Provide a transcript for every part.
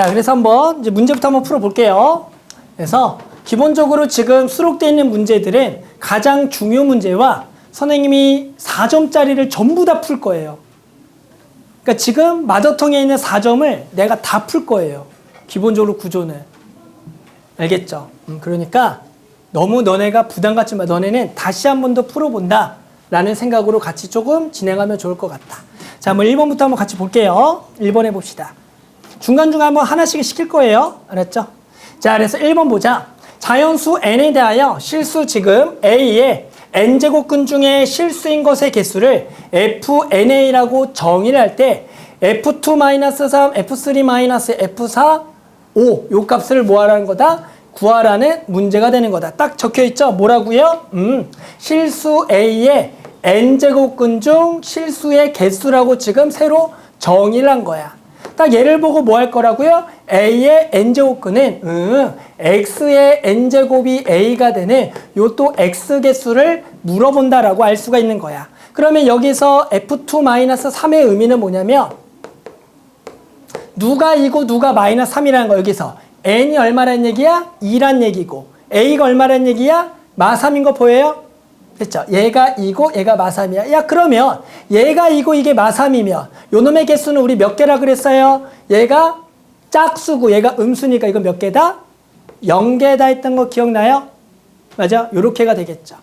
자, 그래서 한번 이제 문제부터 한번 풀어볼게요. 그래서 기본적으로 지금 수록되어 있는 문제들은 가장 중요 문제와 선생님이 4점짜리를 전부 다 풀 거예요. 그러니까 지금 마더텅에 있는 4점을 내가 다 풀 거예요. 기본적으로 구조는. 알겠죠? 그러니까 너무 너네가 부담 갖지 마. 너네는 다시 한 번 더 풀어본다 라는 생각으로 같이 조금 진행하면 좋을 것 같다. 자, 한번 1번부터 한번 같이 볼게요. 1번 해봅시다. 중간중간 한번 하나씩 시킬 거예요. 알았죠? 자, 그래서 1번 보자. 자연수 n에 대하여 실수 지금 a의 n제곱근 중에 실수인 것의 개수를 fna라고 정의를 할 때 f2-3, f3-f4, 5 요 값을 뭐하라는 거다? 구하라는 문제가 되는 거다. 딱 적혀있죠? 뭐라고요? 실수 a의 n제곱근 중 실수의 개수라고 지금 새로 정의를 한 거야. 딱 얘를 보고 뭐 할 거라고요? a의 n제곱근은 x의 n제곱이 a가 되는 요 또 x 개수를 물어본다라고 알 수가 있는 거야. 그러면 여기서 f2-3의 의미는 뭐냐면 누가 2고 누가 -3이라는 거. 여기서 n이 얼마란 얘기야? 2란 얘기고 a가 얼마란 얘기야? -3인 거 보여요? 됐죠? 얘가 2고 얘가 -3이야. 야, 그러면 얘가 2고 이게 -3이면 요놈의 개수는 우리 몇 개라 그랬어요? 얘가 짝수고 얘가 음수니까 이거 몇 개다? 0개다 했던 거 기억나요? 맞아? 요렇게가 되겠죠.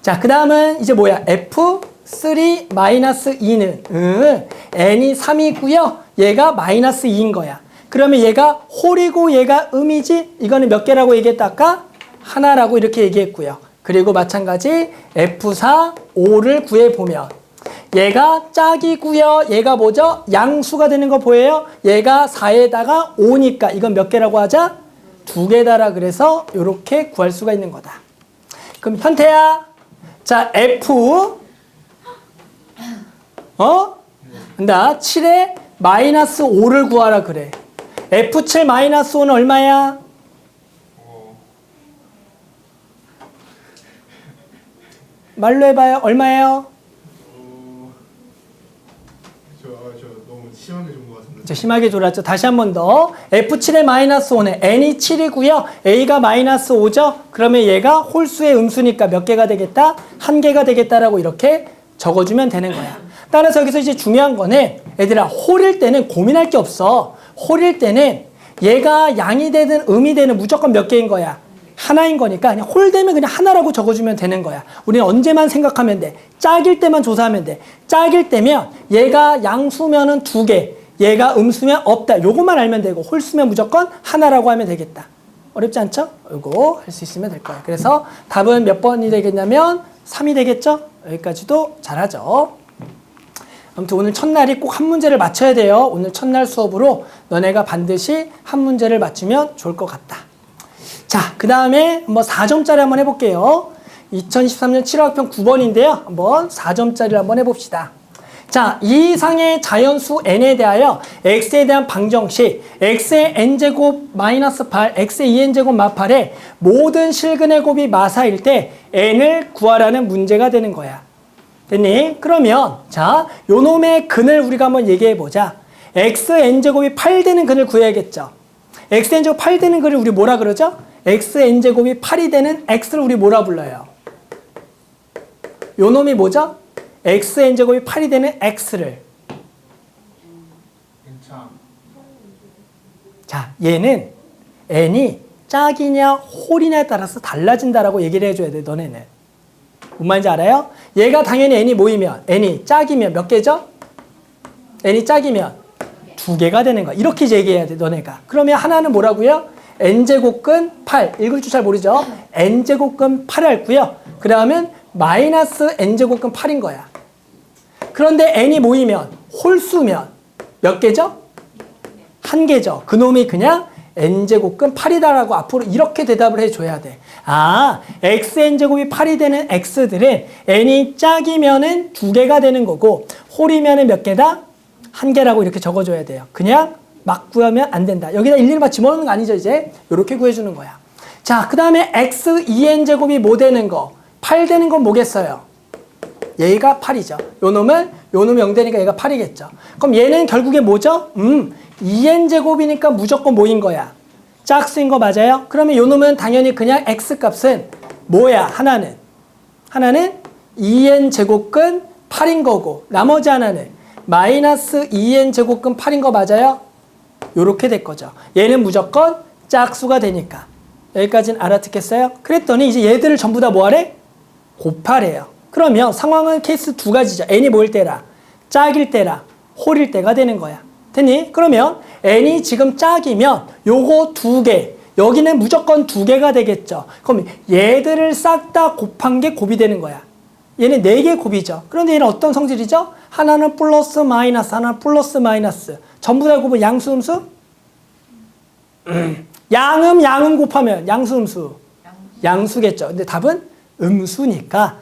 자, 그 다음은 이제 뭐야? f3-2는 n이 3이고요. 얘가 -2인 거야. 그러면 얘가 홀이고 얘가 음이지? 이거는 몇 개라고 얘기했다 아까? 하나라고 이렇게 얘기했고요. 그리고 마찬가지 f4, 5를 구해보면 얘가 짝이고요. 얘가 뭐죠? 양수가 되는 거 보여요? 얘가 4에다가 5니까 이건 몇 개라고 하자? 2개다라 그래서 이렇게 구할 수가 있는 거다. 그럼 현태야, 자 f 나 7에 -5를 구하라 그래. f7-5는 얼마야? 말로 해봐요. 얼마예요? 저 너무 심하게 준 것 같은데. 심하게 졸았죠. 다시 한 번 더. f7의 -5는 n이 7이고요. a가 -5죠. 그러면 얘가 홀수의 음수니까 몇 개가 되겠다? 1개가 되겠다라고 이렇게 적어주면 되는 거야. 따라서 여기서 이제 중요한 거는 얘들아, 홀일 때는 고민할 게 없어. 홀일 때는 얘가 양이 되든 음이 되든 무조건 몇 개인 거야? 하나인 거니까 그냥 홀되면 그냥 하나라고 적어주면 되는 거야. 우리는 언제만 생각하면 돼? 짝일 때만 조사하면 돼. 짝일 때면 얘가 양수면은 2개, 얘가 음수면 없다. 요것만 알면 되고 홀수면 무조건 하나라고 하면 되겠다. 어렵지 않죠? 이거 할 수 있으면 될 거야. 그래서 답은 몇 번이 되겠냐면 3이 되겠죠? 여기까지도 잘하죠. 아무튼 오늘 첫날이 꼭 한 문제를 맞춰야 돼요. 오늘 첫날 수업으로 너네가 반드시 한 문제를 맞추면 좋을 것 같다. 자, 그 다음에 한번 4점짜리 한번 해볼게요. 2023년 7학평 9번인데요. 한번 4점짜리를 한번 해봅시다. 자, 이 이상의 자연수 n에 대하여 x에 대한 방정식 x의 n제곱 -8, x의 2n제곱 -8의 모든 실근의 곱이 마사일 때 n을 구하라는 문제가 되는 거야. 됐니? 그러면 자, 요놈의 근을 우리가 한번 얘기해보자. xn제곱이 8 되는 근을 구해야겠죠. xn제곱 8 되는 근을 우리 뭐라 그러죠? xn제곱이 8이 되는 x를 우리 뭐라 불러요? 요놈이 뭐죠? xn제곱이 8이 되는 x를. 자, 얘는 n이 짝이냐 홀이냐에 따라서 달라진다라고 얘기를 해줘야 돼, 너네는. 뭔 말인지 알아요? 얘가 당연히 n이 모이면, n이 짝이면 몇 개죠? n이 짝이면 2개가 되는 거야. 이렇게 얘기해야 돼, 너네가. 그러면 하나는 뭐라고요? n제곱근 8. 읽을 줄 잘 모르죠? n제곱근 8을 했고요. 그 다음은 마이너스 n제곱근 8인 거야. 그런데 n이 모이면, 홀수면 몇 개죠? 1개죠. 그놈이 그냥 n제곱근 8이다라고 앞으로 이렇게 대답을 해줘야 돼. 아, xn제곱이 8이 되는 x들은 n이 짝이면은 2개가 되는 거고 홀이면은 몇 개다? 1개라고 이렇게 적어줘야 돼요. 그냥 막 구하면 안 된다. 여기다 일일이 막 집어넣는 거 아니죠, 이제? 이렇게 구해주는 거야. 자, 그 다음에 x 2n제곱이 뭐 되는 거? 8 되는 건 뭐겠어요? 얘가 8이죠. 요 놈은 0되니까 얘가 8이겠죠. 그럼 얘는 결국에 뭐죠? 2n제곱이니까 무조건 뭐인 거야? 짝수인 거 맞아요? 그러면 요 놈은 당연히 그냥 x값은 뭐야? 하나는 2n제곱근 8인 거고 나머지 하나는 마이너스 2n제곱근 8인 거 맞아요? 요렇게 될 거죠. 얘는 무조건 짝수가 되니까. 여기까지는 알아듣겠어요? 그랬더니 이제 얘들을 전부 다 뭐하래? 곱하래요. 그러면 상황은 케이스 두 가지죠. n이 뭐일 때라? 짝일 때라? 홀일 때가 되는 거야. 됐니? 그러면 n이 지금 짝이면 요거 두 개, 여기는 무조건 두 개가 되겠죠. 그럼 얘들을 싹 다 곱한 게 곱이 되는 거야. 얘는 네 개 곱이죠. 그런데 얘는 어떤 성질이죠? 하나는 플러스 마이너스, 하나는 플러스 마이너스. 전부 다 곱은 양수, 음수? 양음 곱하면 양수, 음수? 양수겠죠. 근데 답은 음수니까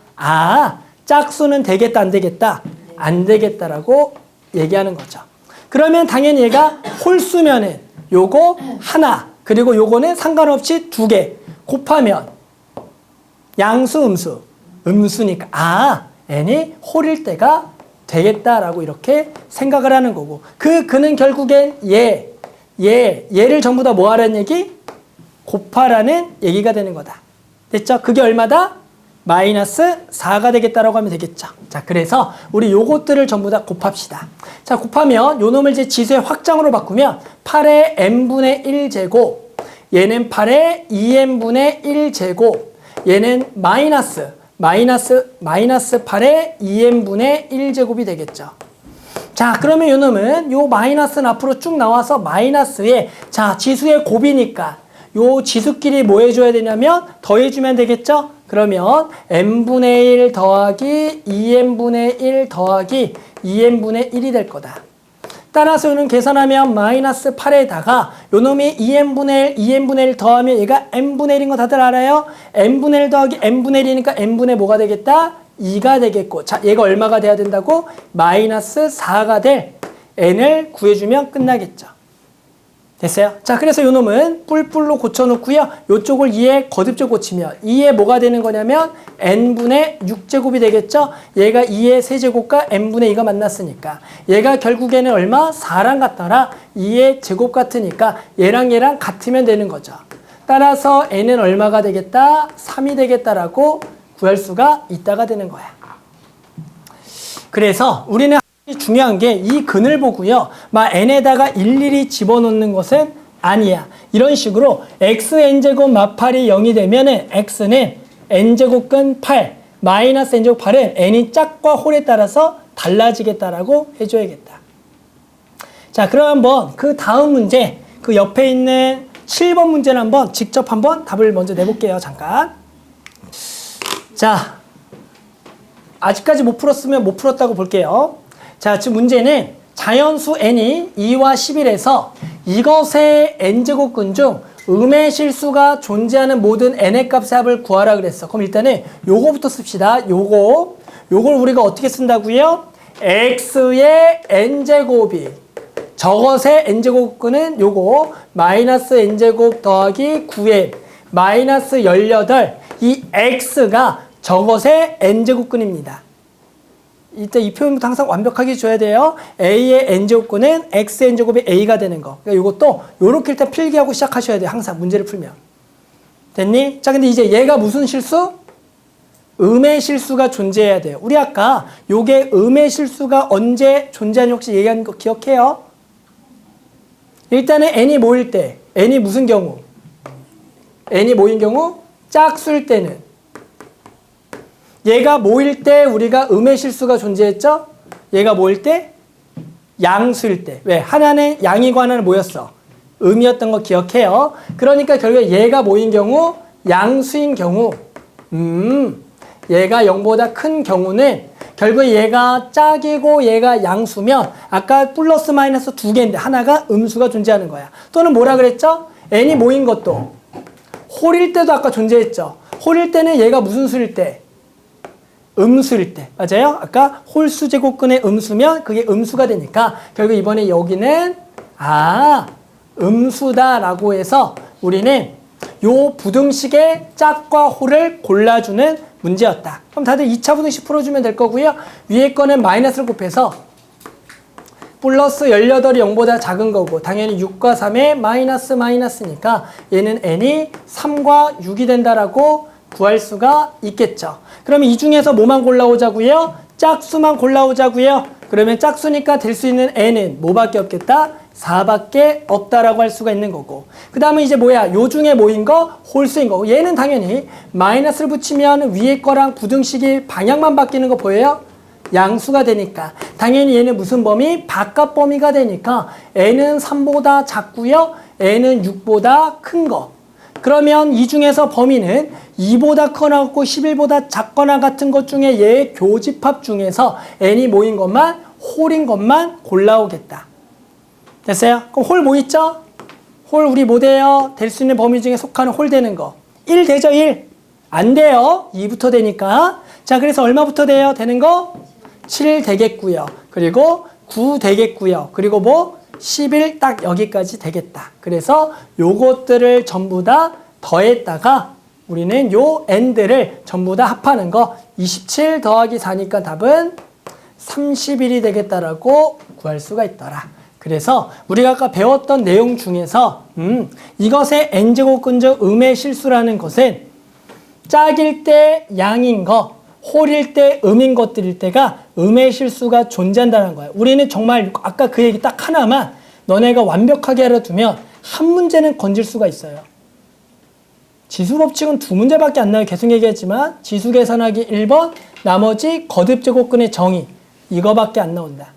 짝수는 되겠다, 안 되겠다? 안 되겠다라고 얘기하는 거죠. 그러면 당연히 얘가 홀수면은 요거 하나, 그리고 요거는 상관없이 두 개 곱하면 양수, 음수? 음수니까 n이 홀일 때가 되겠다라고 이렇게 생각을 하는 거고 그는 결국엔 얘를 전부 다 뭐 하라는 얘기? 곱하라는 얘기가 되는 거다. 됐죠? 그게 얼마다? 마이너스 4가 되겠다라고 하면 되겠죠. 자, 그래서 우리 요것들을 전부 다 곱합시다. 자, 곱하면 요 놈을 이제 지수의 확장으로 바꾸면 8의 n분의 1제곱, 얘는 8의 2n분의 1제곱, 얘는 마이너스 8의 2n분의 1제곱이 되겠죠. 자, 그러면 요 놈은 요 마이너스는 앞으로 쭉 나와서 마이너스에 자, 지수의 곱이니까 요 지수끼리 뭐 해줘야 되냐면 더해주면 되겠죠? 그러면 n분의 1 더하기 2n분의 1 더하기 2n분의 1이 될 거다. 따라서 요는 계산하면 마이너스 8에다가 요 놈이 2n분의 1 더하면 얘가 n분의 1인 거 다들 알아요? n분의 1 더하기 n분의 1이니까 n분의 뭐가 되겠다? 2가 되겠고 자, 얘가 얼마가 돼야 된다고? 마이너스 4가 될 n을 구해주면 끝나겠죠. 됐어요? 자, 그래서 요 놈은 뿔뿔로 고쳐놓고요. 요쪽을 2에 거듭적 고치면 2에 뭐가 되는 거냐면 n분의 6제곱이 되겠죠? 얘가 2의 세제곱과 n분의 2가 만났으니까 얘가 결국에는 얼마? 4랑 같더라. 2의 제곱 같으니까 얘랑 같으면 되는 거죠. 따라서 n은 얼마가 되겠다? 3이 되겠다라고 구할 수가 있다가 되는 거야. 그래서 우리는 중요한 게 이 근을 보고요. 막 n에다가 일일이 집어넣는 것은 아니야. 이런 식으로 xn제곱 마팔이 0이 되면은 x는 n제곱근 8, 마이너스 n제곱 8은 n이 짝과 홀에 따라서 달라지겠다라고 해줘야겠다. 자, 그럼 한번 그 다음 문제, 그 옆에 있는 7번 문제는 한번 직접 한번 답을 먼저 내볼게요. 잠깐. 자, 아직까지 못 풀었으면 못 풀었다고 볼게요. 자, 지금 문제는 자연수 n이 2와 11에서 이것의 n제곱근 중 음의 실수가 존재하는 모든 n의 값의 합을 구하라 그랬어. 그럼 일단은 요거부터 씁시다. 요걸 우리가 어떻게 쓴다고요? x의 n제곱이 저것의 n제곱근은 요거 마이너스 n제곱 더하기 9n 마이너스 18 이 x가 저것의 n제곱근입니다. 이때 이 표현부터 항상 완벽하게 줘야 돼요. a의 n제곱근은 x n제곱의 a가 되는 거. 그러니까 이것도 요렇게 일단 필기하고 시작하셔야 돼요. 항상 문제를 풀면. 됐니? 자, 근데 이제 얘가 무슨 실수? 음의 실수가 존재해야 돼요. 우리 아까 요게 음의 실수가 언제 존재하는지 혹시 얘기한 거 기억해요? 일단은 n이 모일 때, n이 무슨 경우? n이 모인 경우? 짝수일 때는 얘가 모일 때 우리가 음의 실수가 존재했죠? 얘가 모일 때? 양수일 때. 왜? 하나는 양이고 하나는 뭐였어? 음이었던 거 기억해요. 그러니까 결국에 얘가 모인 경우 양수인 경우 얘가 0보다 큰 경우는 결국에 얘가 짝이고 얘가 양수면 아까 플러스 마이너스 두 개인데 하나가 음수가 존재하는 거야. 또는 뭐라 그랬죠? n이 모인 것도 홀일 때도 아까 존재했죠. 홀일 때는 얘가 무슨 수일 때? 음수일 때. 맞아요? 아까 홀수 제곱근의 음수면 그게 음수가 되니까 결국 이번에 여기는 음수다라고 해서 우리는 요 부등식의 짝과 홀을 골라주는 문제였다. 그럼 다들 2차 부등식 풀어주면 될 거고요. 위에 거는 마이너스를 곱해서 플러스 18이 0보다 작은 거고 당연히 6과 3의 마이너스니까 얘는 n이 3과 6이 된다라고 구할 수가 있겠죠. 그러면 이 중에서 뭐만 골라오자고요? 짝수만 골라오자고요. 그러면 짝수니까 될 수 있는 n은 뭐밖에 없겠다? 4밖에 없다라고 할 수가 있는 거고 그 다음에 이제 뭐야? 요 중에 뭐인 거? 홀수인 거고 얘는 당연히 마이너스를 붙이면 위에 거랑 부등식이 방향만 바뀌는 거 보여요? 양수가 되니까 당연히 얘는 무슨 범위? 바깥 범위가 되니까 n은 3보다 작고요. n은 6보다 큰 거. 그러면 이 중에서 범위는 2보다 크거나 같고 11보다 작거나 같은 것 중에 얘의 교집합 중에서 n이 뭐인 것만 홀인 것만 골라오겠다. 됐어요? 그럼 홀 뭐 있죠? 홀 우리 뭐 돼요? 될 수 있는 범위 중에 속하는 홀 되는 거. 1 되죠? 1. 안 돼요. 2부터 되니까. 자, 그래서 얼마부터 돼요? 되는 거? 7 되겠고요. 그리고 9 되겠고요. 그리고 뭐? 11 딱 여기까지 되겠다. 그래서 요것들을 전부 다 더했다가 우리는 요 n들을 전부 다 합하는 거 27 더하기 4니까 답은 31이 되겠다라고 구할 수가 있더라. 그래서 우리가 아까 배웠던 내용 중에서 이것의 n제곱근 중 음의 실수라는 것은 짝일 때 양인 거, 홀일 때 음인 것들일 때가 음의 실수가 존재한다는 거예요. 우리는 정말 아까 그 얘기 딱 하나만 너네가 완벽하게 알아두면 한 문제는 건질 수가 있어요. 지수법칙은 2문제밖에 안 나와요. 계속 얘기했지만 지수 계산하기 1번, 나머지 거듭제곱근의 정의 이거밖에 안 나온다.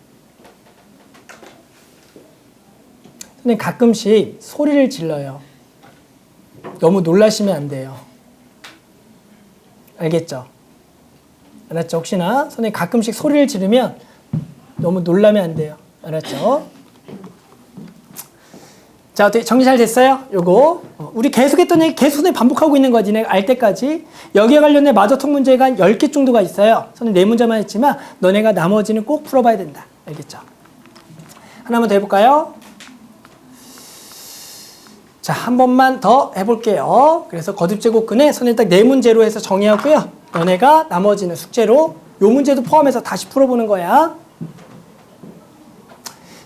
근데 가끔씩 소리를 질러요. 너무 놀라시면 안 돼요. 알겠죠? 알았죠? 혹시나 선생님 가끔씩 소리를 지르면 너무 놀라면 안 돼요. 알았죠? 자, 어떻게 정리 잘 됐어요? 요거 우리 계속했던 얘기 계속 선생님 반복하고 있는 거지. 내가 알 때까지 여기에 관련된 마저통 문제가 한 10개 정도가 있어요. 선생님 4문제만 했지만 너네가 나머지는 꼭 풀어봐야 된다. 알겠죠? 하나만 더 해볼까요? 자, 한 번만 더 해볼게요. 그래서 거듭제곱근에 선생님 딱 4문제로 해서 정의하고요. 너네가 나머지는 숙제로 요 문제도 포함해서 다시 풀어보는 거야.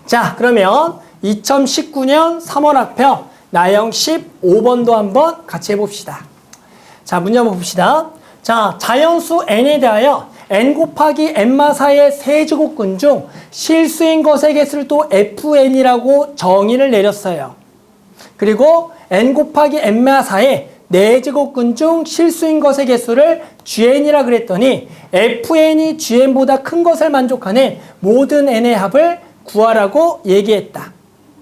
자, 그러면 2019년 3월 학평 나형 15번도 한번 같이 해봅시다. 자, 문제 한번 봅시다. 자, 자연수 n에 대하여 n 곱하기 n마사의 세제곱근 중 실수인 것의 개수를 또 fn이라고 정의를 내렸어요. 그리고 n 곱하기 n마사의 4제곱근 중 실수인 것의 개수를 gn이라 그랬더니 fn이 gn보다 큰 것을 만족하는 모든 n의 합을 구하라고 얘기했다.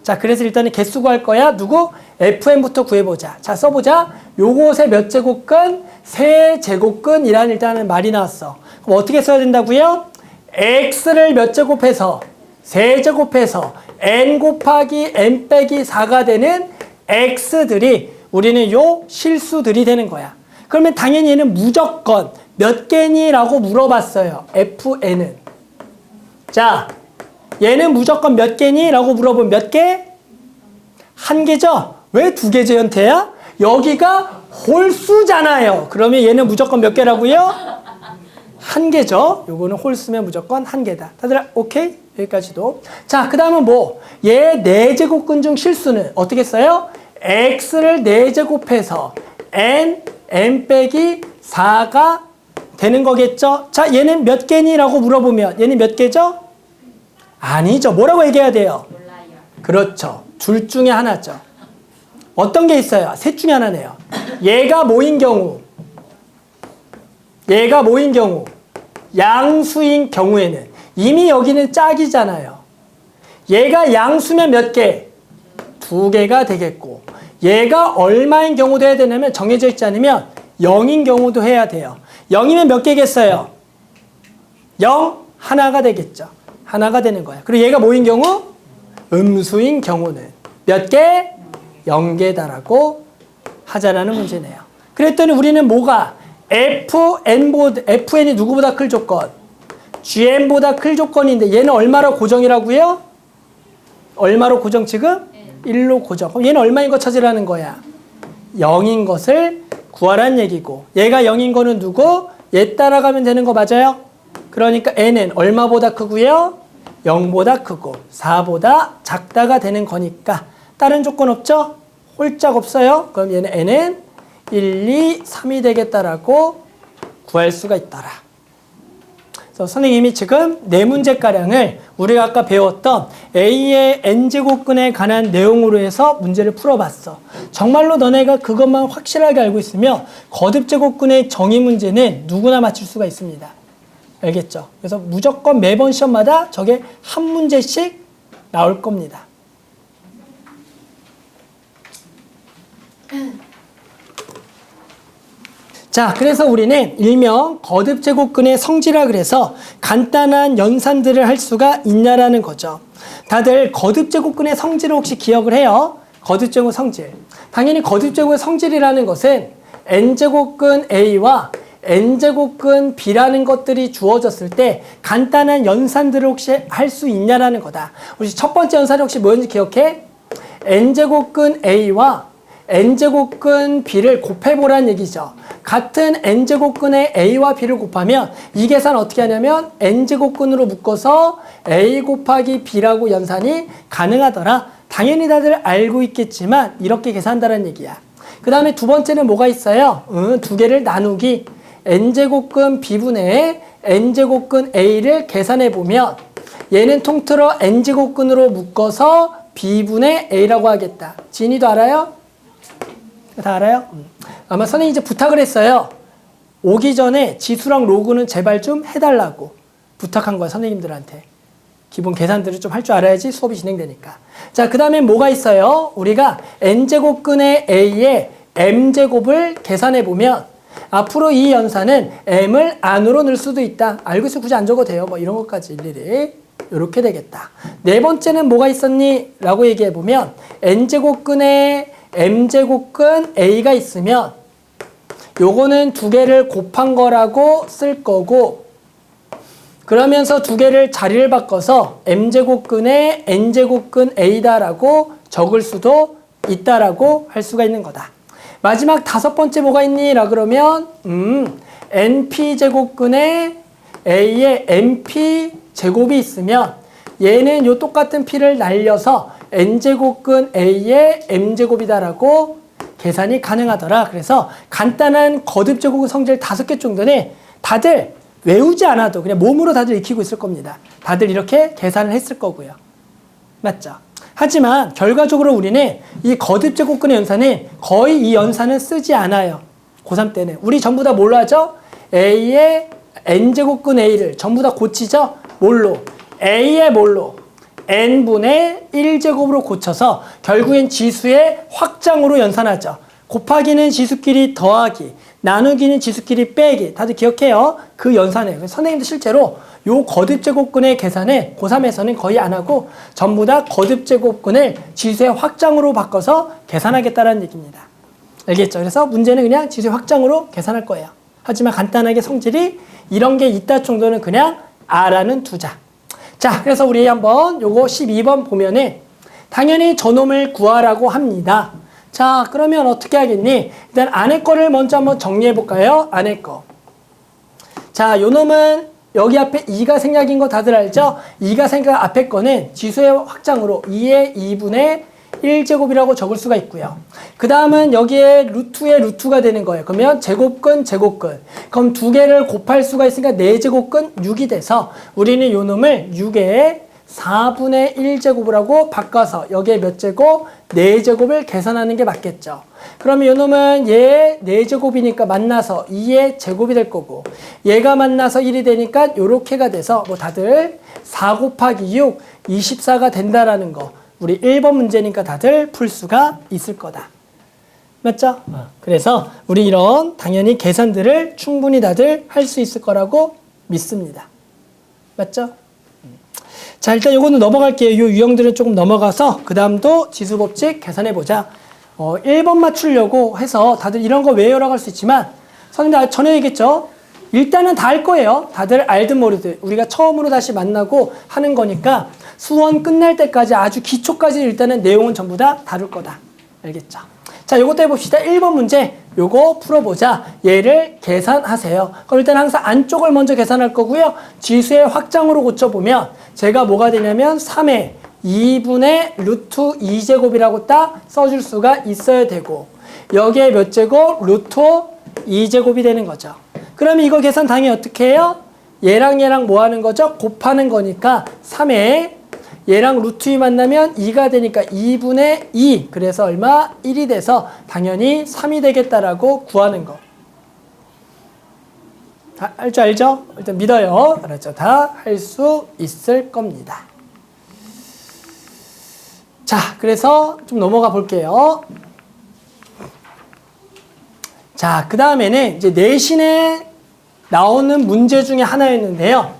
자, 그래서 일단은 개수 구할 거야. 누구? fn부터 구해보자. 자, 써보자. 요것의 몇 제곱근? 세제곱근이라는 일단은 말이 나왔어. 그럼 어떻게 써야 된다고요? x를 몇 제곱해서? 세제곱해서 n 곱하기 n 빼기 4가 되는 x들이 우리는 요 실수들이 되는 거야. 그러면 당연히 얘는 무조건 몇 개니? 라고 물어봤어요. fn은. 자, 얘는 무조건 몇 개니? 라고 물어보면 몇 개? 한 개죠? 왜 2개죠, 현태야? 여기가 홀수잖아요. 그러면 얘는 무조건 몇 개라고요? 한 개죠. 요거는 홀수면 무조건 한 개다. 다들 오케이? 여기까지도. 자, 그 다음은 뭐? 얘 4제곱근 중 실수는 어떻게 써요? x를 4제곱해서 n 빼기 4가 되는 거겠죠? 자, 얘는 몇 개니? 라고 물어보면 얘는 몇 개죠? 아니죠. 뭐라고 얘기해야 돼요? 몰라요. 그렇죠. 둘 중에 하나죠. 어떤 게 있어요? 셋 중에 하나네요. 얘가 뭐인 경우? 양수인 경우에는 이미 여기는 짝이잖아요. 얘가 양수면 몇 개? 2개가 되겠고 얘가 얼마인 경우도 해야 되냐면 정해져 있지 않으면 0인 경우도 해야 돼요. 0이면 몇 개겠어요? 0, 하나가 되겠죠. 하나가 되는 거야. 그리고 얘가 뭐인 경우? 음수인 경우는 몇 개? 0개다라고 하자라는 문제네요. 그랬더니 우리는 뭐가? fn이 누구보다 클 조건? gn보다 클 조건인데 얘는 얼마로 고정이라고요? 얼마로 고정 지금? 1로 고정. 그럼 얘는 얼마인 거 찾으라는 거야? 0인 것을 구하란 얘기고 얘가 0인 거는 누구? 얘 따라가면 되는 거 맞아요? 그러니까 n은 얼마보다 크고요? 0보다 크고 4보다 작다가 되는 거니까 다른 조건 없죠? 홀짝 없어요? 그럼 얘는 n은 1, 2, 3이 되겠다라고 구할 수가 있더라. 그래서 선생님이 지금 네 문제가량을 우리가 아까 배웠던 A의 n제곱근에 관한 내용으로 해서 문제를 풀어봤어. 정말로 너네가 그것만 확실하게 알고 있으면 거듭제곱근의 정의 문제는 누구나 맞출 수가 있습니다. 알겠죠? 그래서 무조건 매번 시험마다 저게 한 문제씩 나올 겁니다. 자, 그래서 우리는 일명 거듭제곱근의 성질이라 그래서 간단한 연산들을 할 수가 있냐라는 거죠. 다들 거듭제곱근의 성질을 혹시 기억을 해요? 거듭제곱 성질. 당연히 거듭제곱의 성질이라는 것은 n제곱근 A와 n제곱근 B라는 것들이 주어졌을 때 간단한 연산들을 혹시 할 수 있냐라는 거다. 우리 첫 번째 연산이 혹시 뭐였는지 기억해? n제곱근 A와 n제곱근 B를 곱해보라는 얘기죠. 같은 n제곱근의 A와 B를 곱하면 이 계산 어떻게 하냐면 n제곱근으로 묶어서 A 곱하기 B라고 연산이 가능하더라. 당연히 다들 알고 있겠지만 이렇게 계산한다는 얘기야. 그 다음에 두 번째는 뭐가 있어요? 두 개를 나누기. n제곱근 B분의 n제곱근 A를 계산해보면 얘는 통틀어 n제곱근으로 묶어서 B분의 A라고 하겠다. 진이도 알아요? 다 알아요? 아마 선생님이 이제 부탁을 했어요. 오기 전에 지수랑 로그는 제발 좀 해달라고 부탁한 거야, 선생님들한테. 기본 계산들을 좀 할 줄 알아야지 수업이 진행되니까. 자, 그 다음에 뭐가 있어요? 우리가 n제곱근의 A의 m제곱을 계산해보면 앞으로 이 연산은 m을 안으로 넣을 수도 있다. 알고 있으면 굳이 안 적어도 돼요. 뭐 이런 것까지 일일이. 이렇게 되겠다. 네 번째는 뭐가 있었니? 라고 얘기해보면 n제곱근의 m제곱근 A가 있으면 요거는 두 개를 곱한 거라고 쓸 거고 그러면서 두 개를 자리를 바꿔서 m제곱근의 n제곱근 A다라고 적을 수도 있다라고 할 수가 있는 거다. 마지막 다섯 번째 뭐가 있니? 라 그러면 np제곱근의 A의 np제곱이 있으면 얘는 요 똑같은 p를 날려서 n제곱근 A의 m제곱이다라고 계산이 가능하더라. 그래서 간단한 거듭제곱근 성질 5개 정도는 다들 외우지 않아도 그냥 몸으로 다들 익히고 있을 겁니다. 다들 이렇게 계산을 했을 거고요. 맞죠? 하지만 결과적으로 우리는 이 거듭제곱근의 연산은 거의 이 연산은 쓰지 않아요. 고3 때는. 우리 전부 다 뭘로 하죠? A의 n제곱근 A를 전부 다 고치죠? 뭘로? A의 뭘로? n분의 1제곱으로 고쳐서 결국엔 지수의 확장으로 연산하죠. 곱하기는 지수끼리 더하기, 나누기는 지수끼리 빼기. 다들 기억해요. 그 연산에. 선생님도 실제로 요 거듭제곱근의 계산을 고3에서는 거의 안 하고 전부 다 거듭제곱근을 지수의 확장으로 바꿔서 계산하겠다는 얘기입니다. 알겠죠? 그래서 문제는 그냥 지수의 확장으로 계산할 거예요. 하지만 간단하게 성질이 이런 게 있다 정도는 그냥 알아는 두자. 자, 그래서 우리 한번 요거 12번 보면은 당연히 저놈을 구하라고 합니다. 자, 그러면 어떻게 하겠니? 일단 안에 거를 먼저 한번 정리해 볼까요? 안에 거. 자, 요 놈은 여기 앞에 2가 생략인 거 다들 알죠? 2가 생략 앞에 거는 지수의 확장으로 2의 2분의 1제곱이라고 적을 수가 있고요. 그 다음은 여기에 루트의 루트가 되는 거예요. 그러면 제곱근, 제곱근. 그럼 두 개를 곱할 수가 있으니까 4제곱근 6이 돼서 우리는 요 놈을 6의 4분의 1제곱을 하고 바꿔서 여기에 몇 제곱? 4제곱을 계산하는 게 맞겠죠. 그러면 요 놈은 얘 4제곱이니까 만나서 2의 제곱이 될 거고 얘가 만나서 1이 되니까 요렇게가 돼서 뭐 다들 4 곱하기 6, 24가 된다라는 거. 우리 1번 문제니까 다들 풀 수가 있을 거다. 맞죠? 그래서 우리 이런 당연히 계산들을 충분히 다들 할 수 있을 거라고 믿습니다. 맞죠? 자, 일단 요거는 넘어갈게요. 요 유형들은 조금 넘어가서 그 다음도 지수법칙 계산해보자. 1번 맞추려고 해서 다들 이런 거 외우라고 할 수 있지만 선생님 전에 얘기했죠? 일단은 다 할 거예요. 다들 알든 모르든. 우리가 처음으로 다시 만나고 하는 거니까 수원 끝날 때까지 아주 기초까지 일단은 내용은 전부 다 다룰 거다. 알겠죠? 자, 요것도 해봅시다. 1번 문제. 요거 풀어보자. 얘를 계산하세요. 그럼 일단 항상 안쪽을 먼저 계산할 거고요. 지수의 확장으로 고쳐보면 제가 뭐가 되냐면 3의 2분의 루트 2제곱이라고 딱 써줄 수가 있어야 되고 여기에 몇 제곱? 루트 2제곱이 되는 거죠. 그러면 이거 계산 당연히 어떻게 해요? 얘랑 얘랑 뭐 하는 거죠? 곱하는 거니까 3에 얘랑 루트 2 만나면 2가 되니까 2분의 2. 그래서 얼마? 1이 돼서 당연히 3이 되겠다라고 구하는 거. 다 할 줄 알죠? 일단 믿어요. 알았죠? 다 할 수 있을 겁니다. 자, 그래서 좀 넘어가 볼게요. 자, 그 다음에는 이제 내신에 나오는 문제 중에 하나였는데요.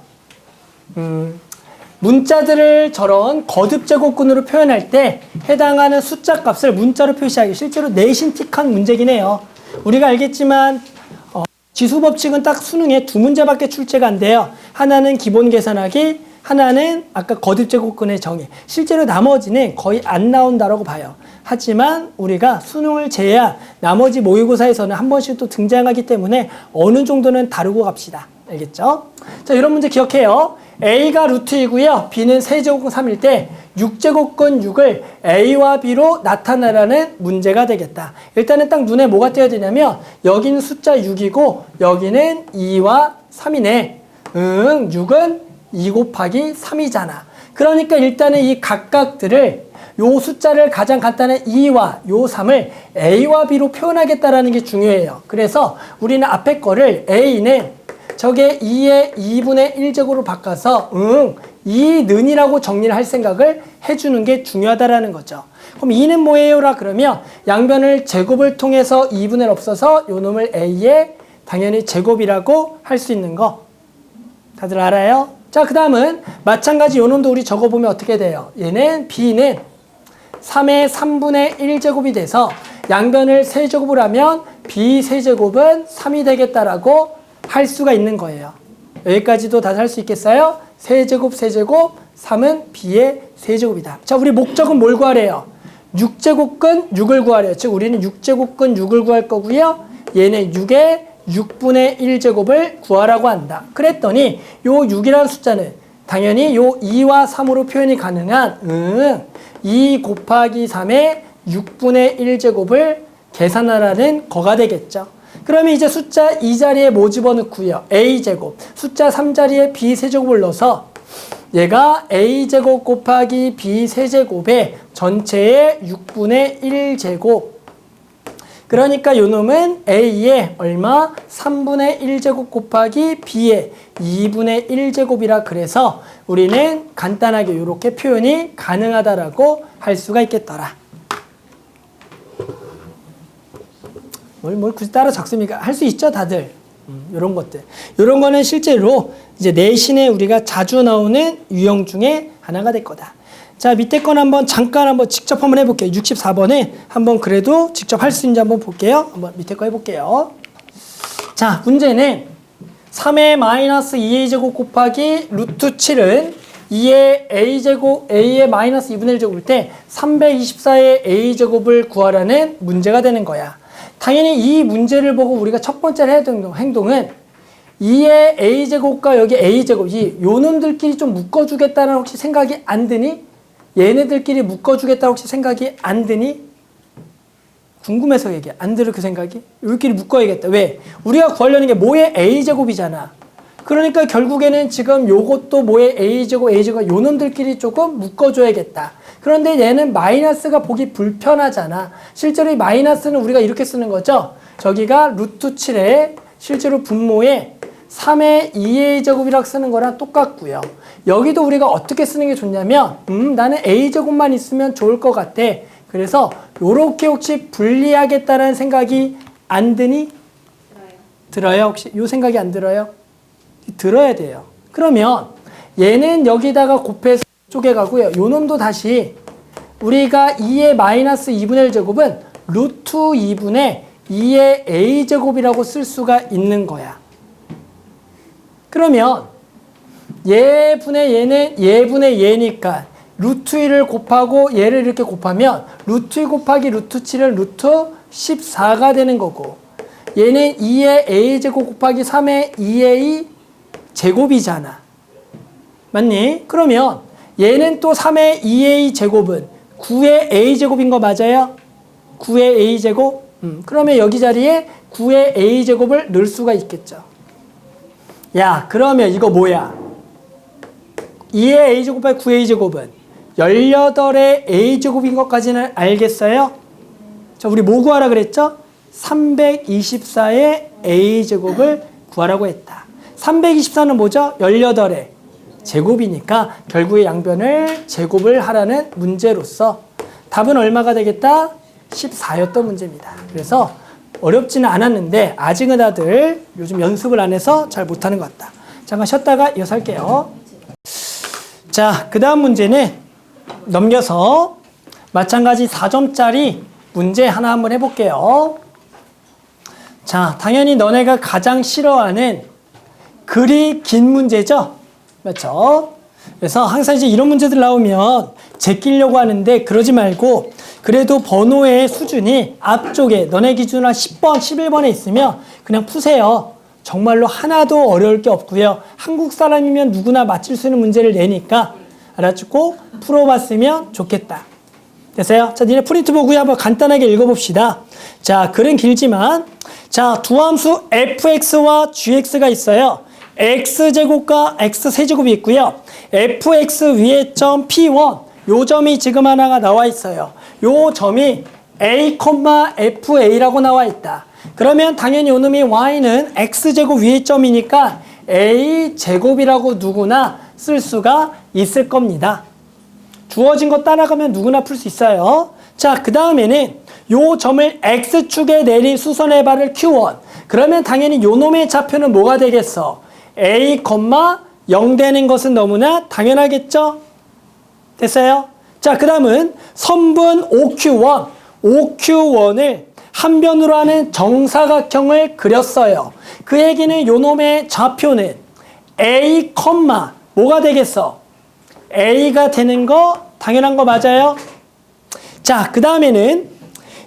문자들을 저런 거듭제곱근으로 표현할 때 해당하는 숫자 값을 문자로 표시하기 실제로 내신 틱한 문제긴 해요. 우리가 알겠지만 지수법칙은 딱 수능에 두 문제밖에 출제가 안 돼요. 하나는 기본 계산하기, 하나는 아까 거듭제곱근의 정의. 실제로 나머지는 거의 안 나온다라고 봐요. 하지만 우리가 수능을 제외한 나머지 모의고사에서는 한 번씩 또 등장하기 때문에 어느 정도는 다루고 갑시다. 알겠죠? 자, 이런 문제 기억해요. A가 루트 2고요. B는 세제곱근 3일 때 6제곱근 6을 A와 B로 나타내라는 문제가 되겠다. 일단은 딱 눈에 뭐가 띄어야 되냐면 여기는 숫자 6이고 여기는 2와 3이네. 6은 2 곱하기 3이잖아. 그러니까 일단은 이 각각들을 요 숫자를 가장 간단한 2와 요 3을 A와 B로 표현하겠다라는 게 중요해요. 그래서 우리는 앞에 거를 A는 저게 2의 2분의 1제곱으로 바꿔서 2는이라고 정리를 할 생각을 해주는 게 중요하다라는 거죠. 그럼 2는 뭐예요? 라 그러면 양변을 제곱을 통해서 2분의 없어서 요 놈을 A의 당연히 제곱이라고 할 수 있는 거 다들 알아요? 자, 그 다음은 마찬가지 요 놈도 우리 적어보면 어떻게 돼요? 얘는 B는 3의 3분의 1제곱이 돼서 양변을 세제곱을 하면 B 세제곱은 3이 되겠다라고 할 수가 있는 거예요. 여기까지도 다시 할 수 있겠어요? 세제곱 세제곱 3은 B의 세제곱이다. 자, 우리 목적은 뭘 구하래요? 6제곱근 6을 구하래요. 즉 우리는 6제곱근 6을 구할 거고요. 얘는 6의 6분의 1제곱을 구하라고 한다. 그랬더니 요 6이라는 숫자는 당연히 요 2와 3으로 표현이 가능한 2 곱하기 3의 6분의 1제곱을 계산하라는 거가 되겠죠. 그러면 이제 숫자 2자리에 뭐 집어넣고요? A제곱. 숫자 3자리에 B세제곱을 넣어서 얘가 A제곱 곱하기 B세제곱의 전체의 6분의 1제곱. 그러니까 요 놈은 A의 얼마? 3분의 1제곱 곱하기 B의 2분의 1제곱이라 그래서 우리는 간단하게 이렇게 표현이 가능하다라고 할 수가 있겠더라. 뭘 굳이 따라 적습니까? 할 수 있죠, 다들. 요런 것들. 요런 거는 실제로 이제 내신에 우리가 자주 나오는 유형 중에 하나가 될 거다. 자, 밑에 건 잠깐 직접 한번 해볼게요. 64번에 한번 그래도 직접 할 수 있는지 한번 볼게요. 한번 밑에 거 해볼게요. 자, 문제는 3의 마이너스 2a제곱 곱하기 루트 7은 2의 a제곱, a의 마이너스 2분의 1제곱일 때 324의 a제곱을 구하라는 문제가 되는 거야. 당연히 이 문제를 보고 우리가 첫 번째로 해야 되는 행동은 2의 a제곱과 여기 a제곱, 요 놈들끼리 좀 묶어주겠다는 혹시 생각이 안 드니? 얘네들끼리 묶어주겠다 혹시 생각이 안 드니? 궁금해서 얘기해. 안 들어 그 생각이? 여기끼리 묶어야겠다. 왜? 우리가 구하려는 게 뭐의 a제곱이잖아. 그러니까 결국에는 지금 요것도 뭐의 a제곱, a제곱 요 놈들끼리 조금 묶어줘야겠다. 그런데 얘는 마이너스가 보기 불편하잖아. 실제로 이 마이너스는 우리가 이렇게 쓰는 거죠. 저기가 루트 7에 실제로 분모에 3의 2a 제곱이라고 쓰는 거랑 똑같고요. 여기도 우리가 어떻게 쓰는 게 좋냐면 나는 a 제곱만 있으면 좋을 것 같아. 그래서 요렇게 혹시 분리하겠다는 생각이 안 드니? 들어요? 혹시 요 생각이 안 들어요? 들어야 돼요. 그러면 얘는 여기다가 곱해서 쪼개가고요. 요 놈도 다시 우리가 2의 마이너스 2분의 1제곱은 루트 2분의 2의 a제곱이라고 쓸 수가 있는 거야. 그러면 얘분의 얘는 얘분의 얘니까 루트 2를 곱하고 얘를 이렇게 곱하면 루트 2 곱하기 루트 7은 루트 14가 되는 거고 얘는 2의 a제곱 곱하기 3의 2a 제곱이잖아. 맞니? 그러면 얘는 또 3의 2a 제곱은 9의 a 제곱인 거 맞아요? 9의 a 제곱? 그러면 여기 자리에 9의 a 제곱을 넣을 수가 있겠죠. 야, 그러면 이거 뭐야? 2의 a 제곱 곱하기 9a 제곱은 18의 a 제곱인 것까지는 알겠어요? 자, 우리 뭐 구하라 그랬죠? 324의 a 제곱을 구하라고 했다. 324는 뭐죠? 18의 제곱이니까 결국에 양변을 제곱을 하라는 문제로서 답은 얼마가 되겠다? 14였던 문제입니다. 그래서 어렵지는 않았는데 아직은 다들 요즘 연습을 안 해서 잘 못하는 것 같다. 잠깐 쉬었다가 이어서 할게요. 자, 그 다음 문제는 넘겨서 마찬가지 4점짜리 문제 하나 한번 해볼게요. 자, 당연히 너네가 가장 싫어하는 글이 긴 문제죠? 맞죠? 그래서 항상 이제 이런 문제들 나오면 제끼려고 하는데 그러지 말고 그래도 번호의 수준이 앞쪽에 너네 기준으로 한 10번, 11번에 있으면 그냥 푸세요. 정말로 하나도 어려울 게 없고요. 한국 사람이면 누구나 맞출 수 있는 문제를 내니까 알아듣고 풀어봤으면 좋겠다. 됐어요? 자, 니네 프린트 보고요. 한번 간단하게 읽어봅시다. 자, 글은 길지만 자, 두 함수 fx와 gx가 있어요. x제곱과 x세제곱이 있고요. fx 위에 점 p1 요 점이 지금 하나가 나와 있어요. 요 점이 a, fa라고 나와 있다. 그러면 당연히 요놈이 y는 x제곱 위에 점이니까 a제곱이라고 누구나 쓸 수가 있을 겁니다. 주어진 거 따라가면 누구나 풀 수 있어요. 자, 그 다음에는 요 점을 x축에 내린 수선의 발을 q1. 그러면 당연히 요놈의 좌표는 뭐가 되겠어? a, 0 되는 것은 너무나 당연하겠죠? 됐어요? 자, 그 다음은 선분 OQ1. OQ1을 한 변으로 하는 정사각형을 그렸어요. 그 얘기는 요놈의 좌표는 a, 뭐가 되겠어? a가 되는 거 당연한 거 맞아요? 자, 그 다음에는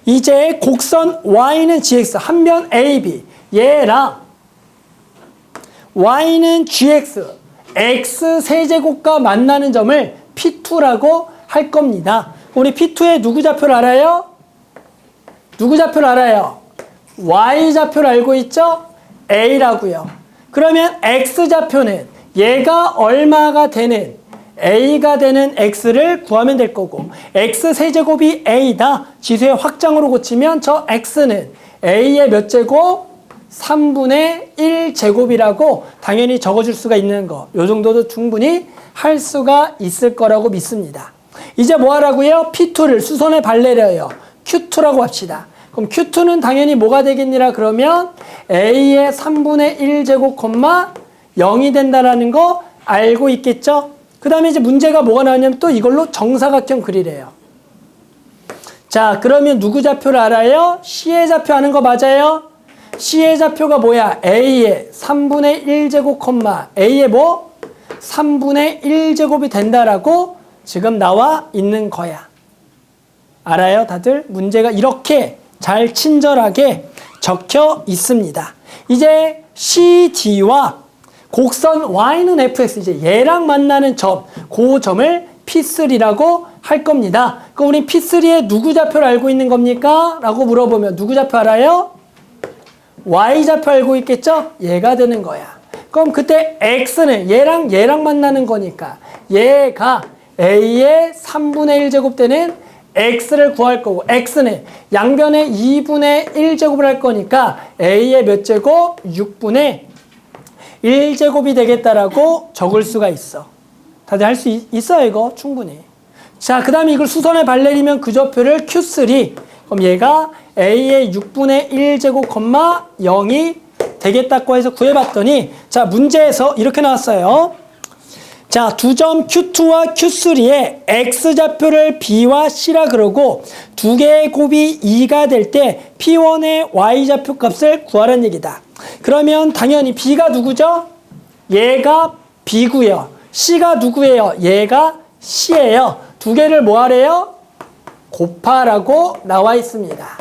이제 곡선 y는 gx, 한 변 ab, 얘랑 y는 gx, x세제곱과 만나는 점을 P2라고 할 겁니다. 우리 P2의 누구 좌표를 알아요? 누구 좌표를 알아요? y 좌표를 알고 있죠? a라고요. 그러면 x 좌표는 얘가 얼마가 되는 a가 되는 x를 구하면 될 거고 x세제곱이 a다. 지수의 확장으로 고치면 저 x는 a의 몇 제곱? 3분의 1제곱이라고 당연히 적어줄 수가 있는 거. 요 정도도 충분히 할 수가 있을 거라고 믿습니다. 이제 뭐 하라고요? P2를 수선에 발내려요. Q2라고 합시다. 그럼 Q2는 당연히 뭐가 되겠니라 그러면 A의 3분의 1제곱, 0이 된다라는 거 알고 있겠죠? 그 다음에 이제 문제가 뭐가 나오냐면 또 이걸로 정사각형 그리래요. 자, 그러면 누구 좌표를 알아요? C의 좌표 아는 거 맞아요? C의 좌표가 뭐야? A의 3분의 1제곱, A의 뭐? 3분의 1제곱이 된다라고 지금 나와 있는 거야. 알아요, 다들? 문제가 이렇게 잘 친절하게 적혀 있습니다. 이제 CD와 곡선 Y는 FX, 이제 얘랑 만나는 점, 그 점을 P3라고 할 겁니다. 그럼 우리 P3의 누구 좌표를 알고 있는 겁니까? 라고 물어보면 누구 좌표 알아요? Y 좌표 알고 있겠죠? 얘가 되는 거야. 그럼 그때 X는 얘랑 만나는 거니까 얘가 A의 3분의 1제곱 되는 X를 구할 거고 X는 양변의 2분의 1제곱을 할 거니까 A의 몇 제곱? 6분의 1제곱이 되겠다라고 적을 수가 있어. 다들 할 수 있어요, 이거 충분히. 자, 그 다음에 이걸 수선에 발내리면 그 좌표를 Q3. 그럼 얘가 A의 6분의 1제곱, 0이 되겠다고 해서 구해봤더니 자, 문제에서 이렇게 나왔어요. 자, 두 점 Q2와 Q3의 X좌표를 B와 C라 그러고 두 개의 곱이 2가 될 때 P1의 Y좌표 값을 구하라는 얘기다. 그러면 당연히 B가 누구죠? 얘가 B고요. C가 누구예요? 얘가 C예요. 두 개를 뭐 하래요? 곱하라고 나와 있습니다.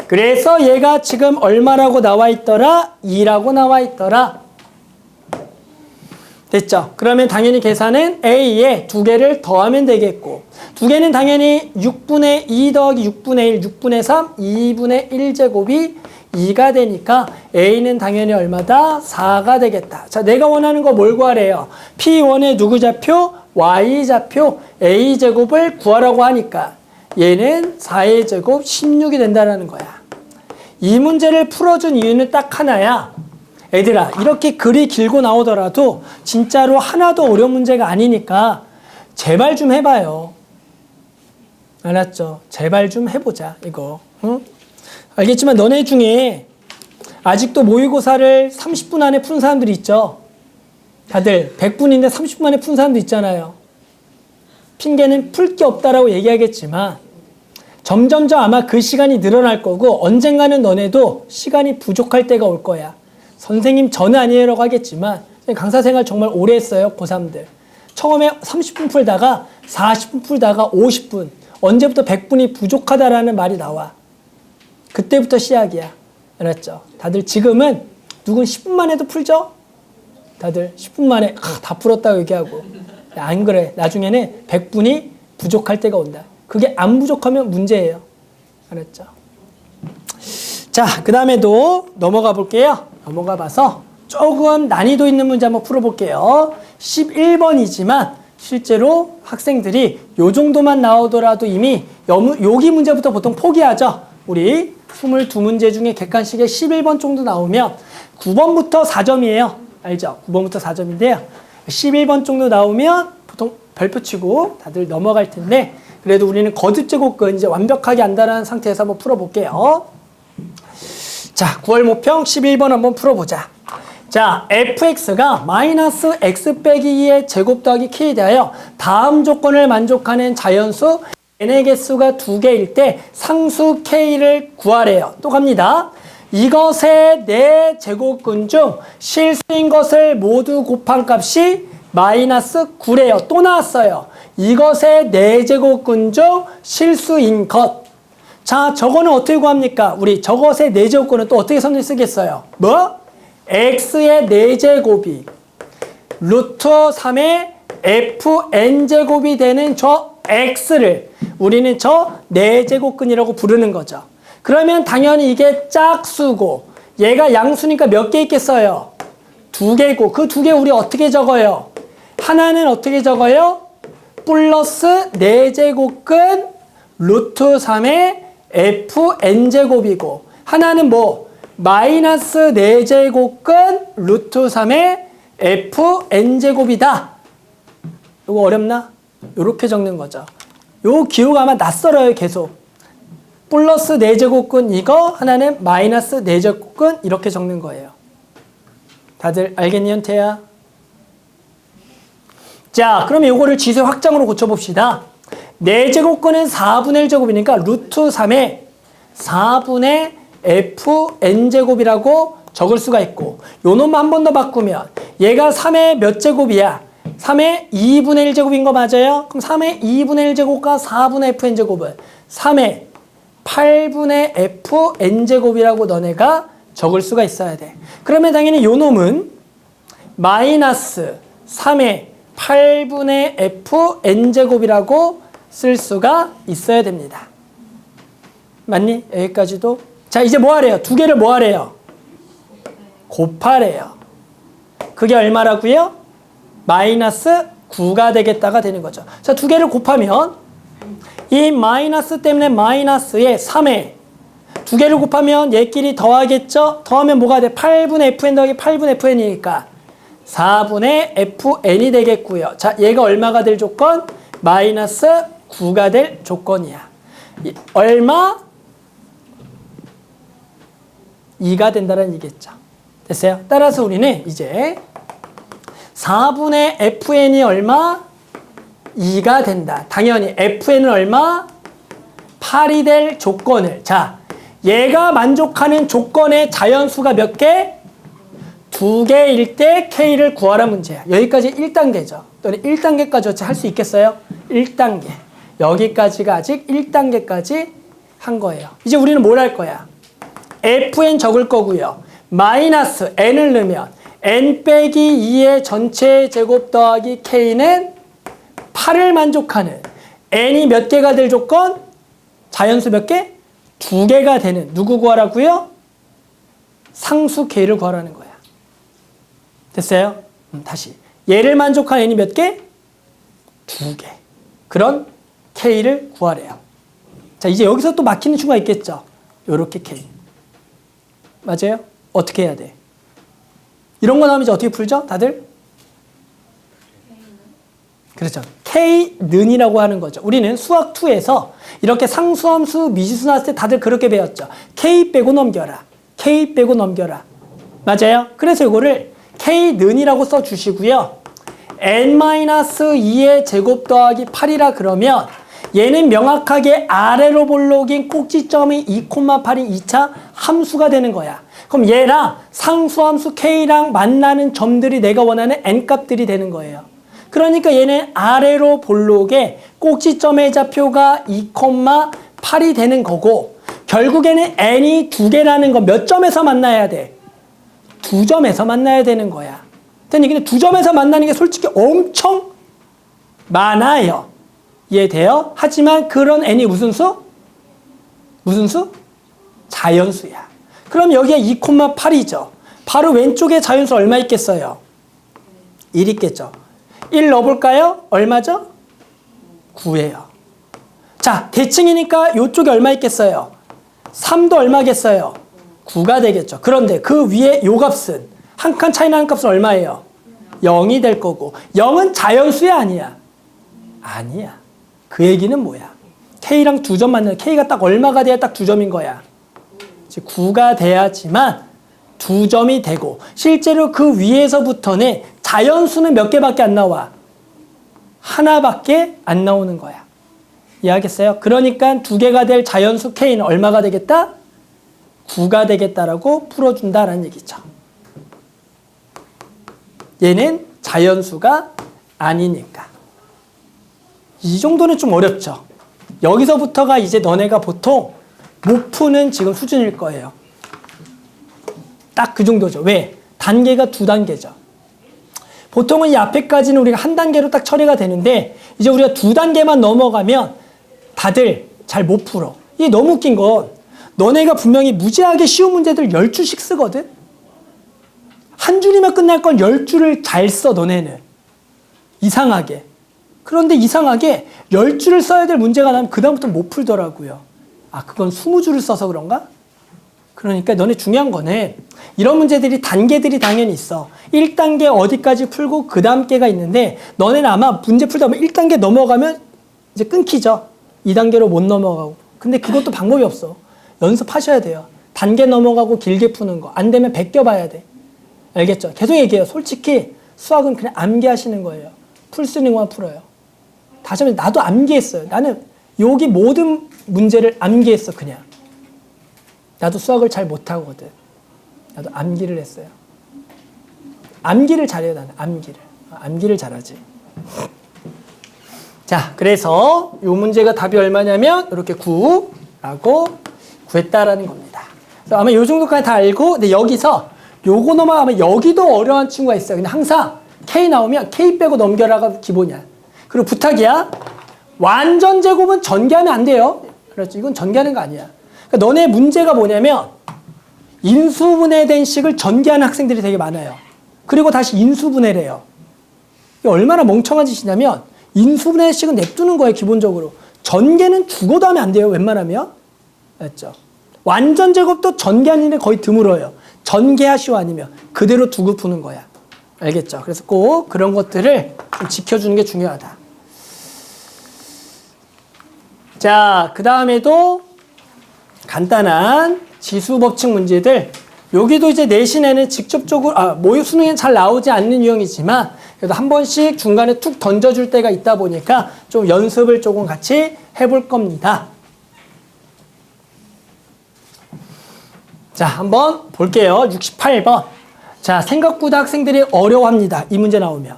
그래서 얘가 지금 얼마라고 나와 있더라? 2라고 나와 있더라. 됐죠? 그러면 당연히 계산은 A에 두 개를 더하면 되겠고, 두 개는 당연히 6분의 2 더하기 6분의 1, 6분의 3, 2분의 1제곱이 2가 되니까 A는 당연히 얼마다? 4가 되겠다. 자, 내가 원하는 거 뭘 구하래요? P1의 누구 좌표? Y좌표 A제곱을 구하라고 하니까 얘는 4의 제곱 16이 된다는 거야. 이 문제를 풀어준 이유는 딱 하나야. 애들아, 이렇게 글이 길고 나오더라도 진짜로 하나도 어려운 문제가 아니니까 제발 좀 해봐요. 알았죠? 제발 좀 해보자, 이거. 응? 알겠지만 너네 중에 아직도 모의고사를 30분 안에 푼 사람들이 있죠? 다들 100분인데 30분 안에 푼 사람도 있잖아요. 핑계는 풀 게 없다라고 얘기하겠지만 점점점 아마 그 시간이 늘어날 거고 언젠가는 너네도 시간이 부족할 때가 올 거야. 선생님 저는 아니에요라고 하겠지만 강사 생활 정말 오래 했어요. 고3들. 처음에 30분 풀다가 40분 풀다가 50분. 언제부터 100분이 부족하다라는 말이 나와. 그때부터 시작이야. 알았죠? 다들 지금은 누군 10분만 해도 풀죠? 다들 10분 만에 다 풀었다고 얘기하고. 야, 안 그래. 나중에는 100분이 부족할 때가 온다. 그게 안 부족하면 문제예요. 알았죠? 자, 그 다음에도 넘어가 볼게요. 넘어가 봐서 조금 난이도 있는 문제 한번 풀어볼게요. 11번이지만 실제로 학생들이 요 정도만 나오더라도 이미 여기 문제부터 보통 포기하죠. 우리 22문제 중에 객관식에 11번 정도 나오면 9번부터 4점이에요. 알죠? 9번부터 4점인데요. 11번 정도 나오면 보통 별표 치고 다들 넘어갈 텐데 그래도 우리는 거듭제곱근 이제 완벽하게 안다는 상태에서 한번 풀어볼게요. 자, 9월 모평 11번 한번 풀어보자. 자, fx가 마이너스 x 빼기 2의 제곱 더하기 k에 대하여 다음 조건을 만족하는 자연수 n의 개수가 2개일 때 상수 k를 구하래요. 또 갑니다. 이것의 4제곱근 중 실수인 것을 모두 곱한 값이 마이너스 9래요. 또 나왔어요. 이것의 4제곱근 중 실수인 것. 자, 저거는 어떻게 구합니까? 우리 저것의 4제곱근은 또 어떻게 선을 쓰겠어요? 뭐? x의 4제곱이 루트 3의 fn제곱이 되는 저 x를 우리는 저 4제곱근이라고 부르는 거죠. 그러면 당연히 이게 짝수고 얘가 양수니까 몇 개 있겠어요? 2개고 그 2개 우리 어떻게 적어요? 하나는 어떻게 적어요? 플러스 4제곱근 루트 3의 fn제곱이고 하나는 뭐? 마이너스 4제곱근 루트 3의 fn제곱이다. 이거 어렵나? 이렇게 적는 거죠. 요 기호가 아마 낯설어요. 계속. 플러스 4제곱근 이거 하나는 마이너스 4제곱근 이렇게 적는 거예요. 다들 알겠니, 현태야? 자, 그러면 요거를 지수 확장으로 고쳐봅시다. 4제곱근은 4분의 1제곱이니까 루트 3의 4분의 fn제곱이라고 적을 수가 있고 요 놈만 한 번 더 바꾸면 얘가 3의 몇 제곱이야? 3의 2분의 1제곱인 거 맞아요? 그럼 3의 2분의 1제곱과 4분의 fn제곱은 3의 8분의 fn제곱이라고 너네가 적을 수가 있어야 돼. 그러면 당연히 요 놈은 마이너스 3의 8분의 fn제곱이라고 쓸 수가 있어야 됩니다. 맞니? 여기까지도? 자, 이제 뭐 하래요? 2개를 뭐 하래요? 곱하래요. 그게 얼마라고요? 마이너스 9가 되겠다가 되는 거죠. 자, 2개를 곱하면 이 마이너스 때문에 마이너스에 3에 2개를 곱하면 얘끼리 더하겠죠? 더하면 뭐가 돼? 8분의 fn 더하기 8분의 fn이니까 4분의 fn이 되겠고요. 자, 얘가 얼마가 될 조건? 마이너스 9가 될 조건이야. 얼마? 2가 된다는 얘기겠죠. 됐어요? 따라서 우리는 이제 4분의 fn이 얼마? 2가 된다. 당연히 fn은 얼마? 8이 될 조건을. 자, 얘가 만족하는 조건의 자연수가 몇 개? 2개일 때 k를 구하라 문제야. 여기까지 1단계죠. 너는 1단계까지 할 수 있겠어요? 1단계. 여기까지가 아직 1단계까지 한 거예요. 이제 우리는 뭘 할 거야? fn 적을 거고요. 마이너스 n을 넣으면 n 빼기 2의 전체 제곱 더하기 k는 8을 만족하는 n이 몇 개가 될 조건? 자연수 몇 개? 2개가 되는 누구 구하라고요? 상수 k를 구하라는 거야. 됐어요? 다시 얘를 만족한 n이 몇 개? 2개. 그런 k를 구하래요. 자, 이제 여기서 또 막히는 수가 있겠죠. 요렇게 k. 맞아요? 어떻게 해야 돼? 이런 거 나오면 이제 어떻게 풀죠? 다들? 그렇죠. K는이라고 하는 거죠. 우리는 수학 2에서 이렇게 상수함수, 미지수 나왔을 때 다들 그렇게 배웠죠. K 빼고 넘겨라. K 빼고 넘겨라. 맞아요? 그래서 이거를 K는이라고 써주시고요. n-2의 제곱 더하기 8이라 그러면 얘는 명확하게 아래로 볼록인 꼭지점이 2,8인 2차 함수가 되는 거야. 그럼 얘랑 상수함수 K랑 만나는 점들이 내가 원하는 n값들이 되는 거예요. 그러니까 얘는 아래로 볼록의 꼭지점의 좌표가 2,8이 되는 거고 결국에는 n이 2개라는 거 몇 점에서 만나야 돼? 2점에서 만나야 되는 거야. 근데 2점에서 만나는 게 솔직히 엄청 많아요. 이해돼요? 하지만 그런 n이 무슨 수? 무슨 수? 자연수야. 그럼 여기에 2,8이죠. 바로 왼쪽에 자연수 얼마 있겠어요? 1 있겠죠. 1 넣어볼까요? 얼마죠? 9예요. 자, 대칭이니까 이쪽에 얼마 있겠어요? 3도 얼마겠어요? 9가 되겠죠. 그런데 그 위에 요 값은 한 칸 차이 나는 값은 얼마예요? 0이 될 거고 0은 자연수야 아니야? 아니야. 그 얘기는 뭐야? K랑 2점 맞는 K가 딱 얼마가 돼야 딱 2점인 거야? 9가 돼야지만 2점이 되고 실제로 그 위에서부터는 자연수는 몇 개밖에 안 나와? 하나밖에 안 나오는 거야. 이해하겠어요? 그러니까 2개가 될 자연수 K는 얼마가 되겠다? 9가 되겠다라고 풀어준다라는 얘기죠. 얘는 자연수가 아니니까. 이 정도는 좀 어렵죠. 여기서부터가 이제 너네가 보통 못 푸는 지금 수준일 거예요. 딱 그 정도죠. 왜? 단계가 2단계죠. 보통은 이 앞에까지는 우리가 한 단계로 딱 처리가 되는데 이제 우리가 2단계만 넘어가면 다들 잘 못 풀어. 이게 너무 웃긴 건 너네가 분명히 무지하게 쉬운 문제들 10줄씩 쓰거든? 한 줄이면 끝날 걸 10줄을 잘 써, 너네는. 이상하게. 그런데 이상하게 10줄을 써야 될 문제가 나면 그다음부터 못 풀더라고요. 아, 그건 20줄을 써서 그런가? 그러니까 너네 중요한 거는 이런 문제들이 단계들이 당연히 있어. 1단계 어디까지 풀고 그 다음 개가 있는데 너네는 아마 문제 풀다 보면 1단계 넘어가면 이제 끊기죠. 2단계로 못 넘어가고. 근데 그것도 방법이 없어. 연습하셔야 돼요. 단계 넘어가고 길게 푸는 거. 안 되면 베껴봐야 돼. 알겠죠? 계속 얘기해요. 솔직히 수학은 그냥 암기하시는 거예요. 풀 수 있는 것만 풀어요. 다시 한번 나도 암기했어요. 나는 여기 모든 문제를 암기했어 그냥. 나도 수학을 잘 못하거든. 나도 암기를 했어요. 암기를 잘해요 나는. 암기를 잘하지. 자, 그래서 이 문제가 답이 얼마냐면 이렇게 9라고 구했다라는 겁니다. 그래서 아마 이 정도까지 다 알고 근데 여기서 요거 넘어가면 여기도 어려운 친구가 있어요. 근데 항상 K 나오면 K 빼고 넘겨라가 기본이야. 그리고 부탁이야. 완전 제곱은 전개하면 안 돼요. 그렇죠. 이건 전개하는 거 아니야. 그러니까 너네 문제가 뭐냐면 인수분해된 식을 전개하는 학생들이 되게 많아요. 그리고 다시 인수분해래요. 이게 얼마나 멍청한 짓이냐면 인수분해 식은 냅두는 거예요. 기본적으로. 전개는 죽어도 하면 안 돼요. 웬만하면. 알죠? 완전 제곱도 전개하는 일이 거의 드물어요. 전개하시오 아니면 그대로 두고 푸는 거야. 알겠죠? 그래서 꼭 그런 것들을 좀 지켜주는 게 중요하다. 자, 그 다음에도 간단한 지수법칙 문제들. 여기도 이제 내신에는 직접적으로, 모의 수능에는 잘 나오지 않는 유형이지만, 그래도 한 번씩 중간에 툭 던져줄 때가 있다 보니까 좀 연습을 조금 같이 해볼 겁니다. 자, 한번 볼게요. 68번. 자, 생각보다 학생들이 어려워합니다. 이 문제 나오면.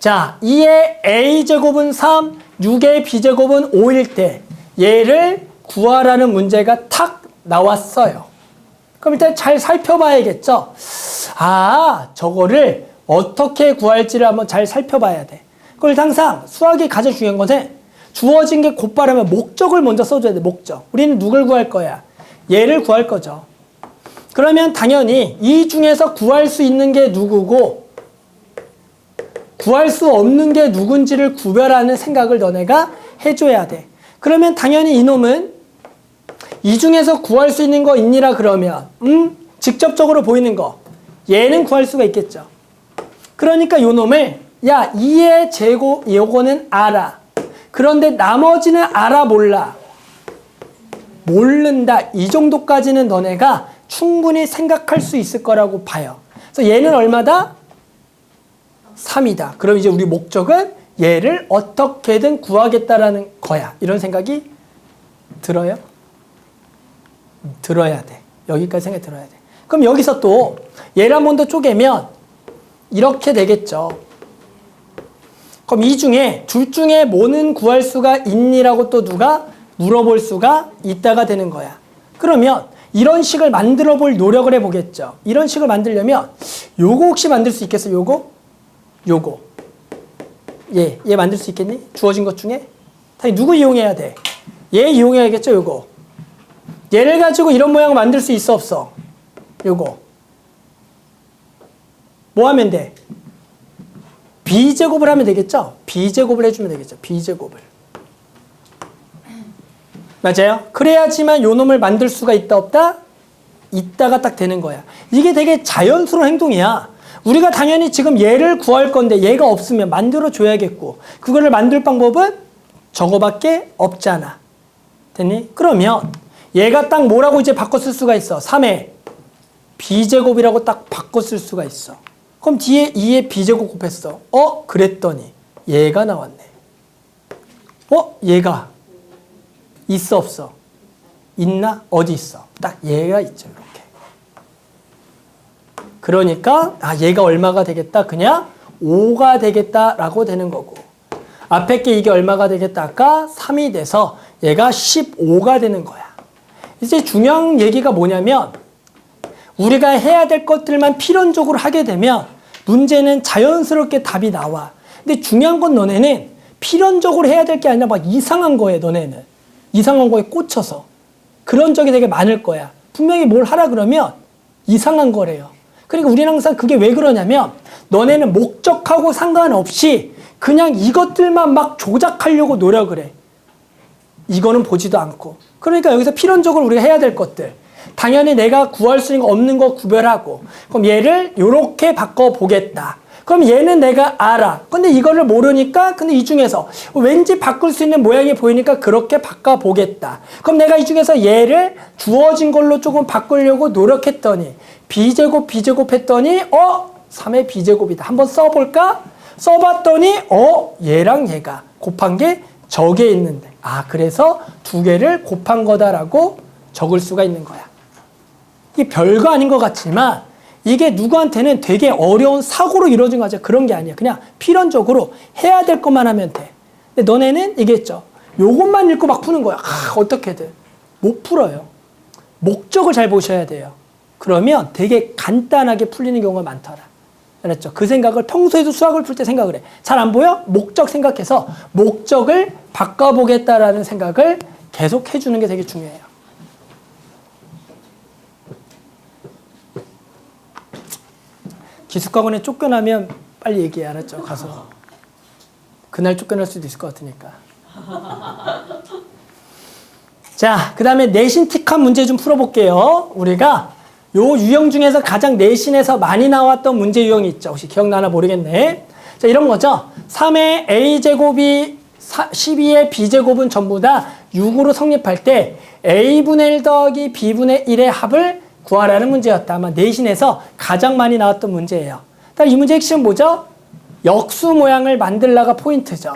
자, 2의 a제곱은 3, 6의 b제곱은 5일 때 얘를 구하라는 문제가 탁 나왔어요. 그럼 일단 잘 살펴봐야겠죠. 아, 저거를 어떻게 구할지를 한번 잘 살펴봐야 돼. 그걸 항상 수학이 가장 중요한 것은 주어진 게 곧바르면 목적을 먼저 써줘야 돼. 목적. 우리는 누굴 구할 거야? 얘를 구할 거죠. 그러면 당연히 이 중에서 구할 수 있는 게 누구고 구할 수 없는 게 누군지를 구별하는 생각을 너네가 해줘야 돼. 그러면 당연히 이놈은 이 중에서 구할 수 있는 거 있니라 그러면 직접적으로 보이는 거 얘는 구할 수가 있겠죠. 그러니까 요 놈을 야 2의 제곱 요거는 알아. 그런데 나머지는 알아 몰라. 모른다. 이 정도까지는 너네가 충분히 생각할 수 있을 거라고 봐요. 그래서 얘는 얼마다? 3이다. 그럼 이제 우리 목적은 얘를 어떻게든 구하겠다라는 거야. 이런 생각이 들어요? 들어야 돼. 여기까지 생각 들어야 돼. 그럼 여기서 또 얘를 한 번 더 쪼개면 이렇게 되겠죠. 그럼 이 중에 둘 중에 뭐는 구할 수가 있니라고 또 누가 물어볼 수가 있다가 되는 거야. 그러면 이런 식을 만들어 볼 노력을 해보겠죠. 이런 식을 만들려면 요거 혹시 만들 수 있겠어? 요거? 얘 만들 수 있겠니? 주어진 것 중에? 당연히 누구 이용해야 돼? 얘 이용해야겠죠, 요거. 얘를 가지고 이런 모양을 만들 수 있어, 없어? 요거. 뭐 하면 돼? B제곱을 하면 되겠죠? B제곱을 해주면 되겠죠. B제곱을. 맞아요? 그래야지만 요 놈을 만들 수가 있다, 없다? 있다가 딱 되는 거야. 이게 되게 자연스러운 행동이야. 우리가 당연히 지금 얘를 구할 건데 얘가 없으면 만들어줘야겠고 그거를 만들 방법은 저거밖에 없잖아. 됐니? 그러면 얘가 딱 뭐라고 이제 바꿔 쓸 수가 있어. 3의 B제곱이라고 딱 바꿔 쓸 수가 있어. 그럼 뒤에 2의 B제곱 곱했어. 그랬더니 얘가 나왔네. 얘가 있어 없어? 있나? 어디 있어? 딱 얘가 있죠. 이렇게. 그러니까 얘가 얼마가 되겠다? 그냥 5가 되겠다라고 되는 거고 앞에 게 이게 얼마가 되겠다? 아까 3이 돼서 얘가 15가 되는 거야. 이제 중요한 얘기가 뭐냐면 우리가 해야 될 것들만 필연적으로 하게 되면 문제는 자연스럽게 답이 나와. 근데 중요한 건 너네는 필연적으로 해야 될 게 아니라 막 이상한 거에 너네는. 이상한 거에 꽂혀서. 그런 적이 되게 많을 거야. 분명히 뭘 하라 그러면 이상한 거래요. 그러니까 우리는 항상 그게 왜 그러냐면 너네는 목적하고 상관없이 그냥 이것들만 막 조작하려고 노력을 해. 이거는 보지도 않고. 그러니까 여기서 필연적으로 우리가 해야 될 것들. 당연히 내가 구할 수 있는 거 없는 거 구별하고 그럼 얘를 이렇게 바꿔보겠다. 그럼 얘는 내가 알아. 근데 이거를 모르니까 근데 이 중에서 왠지 바꿀 수 있는 모양이 보이니까 그렇게 바꿔보겠다. 그럼 내가 이 중에서 얘를 주어진 걸로 조금 바꾸려고 노력했더니 B제곱 했더니 3의 B제곱이다. 한번 써볼까? 써봤더니 얘랑 얘가 곱한 게 저게 있는데 그래서 두 개를 곱한 거다라고 적을 수가 있는 거야. 이게 별거 아닌 것 같지만 이게 누구한테는 되게 어려운 사고로 이루어진 거죠. 그런 게 아니야. 그냥 필연적으로 해야 될 것만 하면 돼. 근데 너네는 얘기했죠. 요것만 읽고 막 푸는 거야. 어떻게든. 못 풀어요. 목적을 잘 보셔야 돼요. 그러면 되게 간단하게 풀리는 경우가 많더라. 알았죠? 그 생각을 평소에도 수학을 풀 때 생각을 해. 잘 안 보여? 목적 생각해서 목적을 바꿔보겠다라는 생각을 계속 해주는 게 되게 중요해요. 기숙학원에 쫓겨나면 빨리 얘기해. 알았죠? 가서. 그날 쫓겨날 수도 있을 것 같으니까. 자, 그 다음에 내신 틱한 문제 좀 풀어볼게요. 우리가 요 유형 중에서 가장 내신에서 많이 나왔던 문제 유형이 있죠. 혹시 기억나나 모르겠네. 자, 이런 거죠. 3의 A제곱이 12의 B제곱은 전부 다 6으로 성립할 때 A분의 1 더하기 B분의 1의 합을 구하라는 문제였다. 아마 내신에서 가장 많이 나왔던 문제예요. 이 문제의 핵심은 뭐죠? 역수 모양을 만들라가 포인트죠.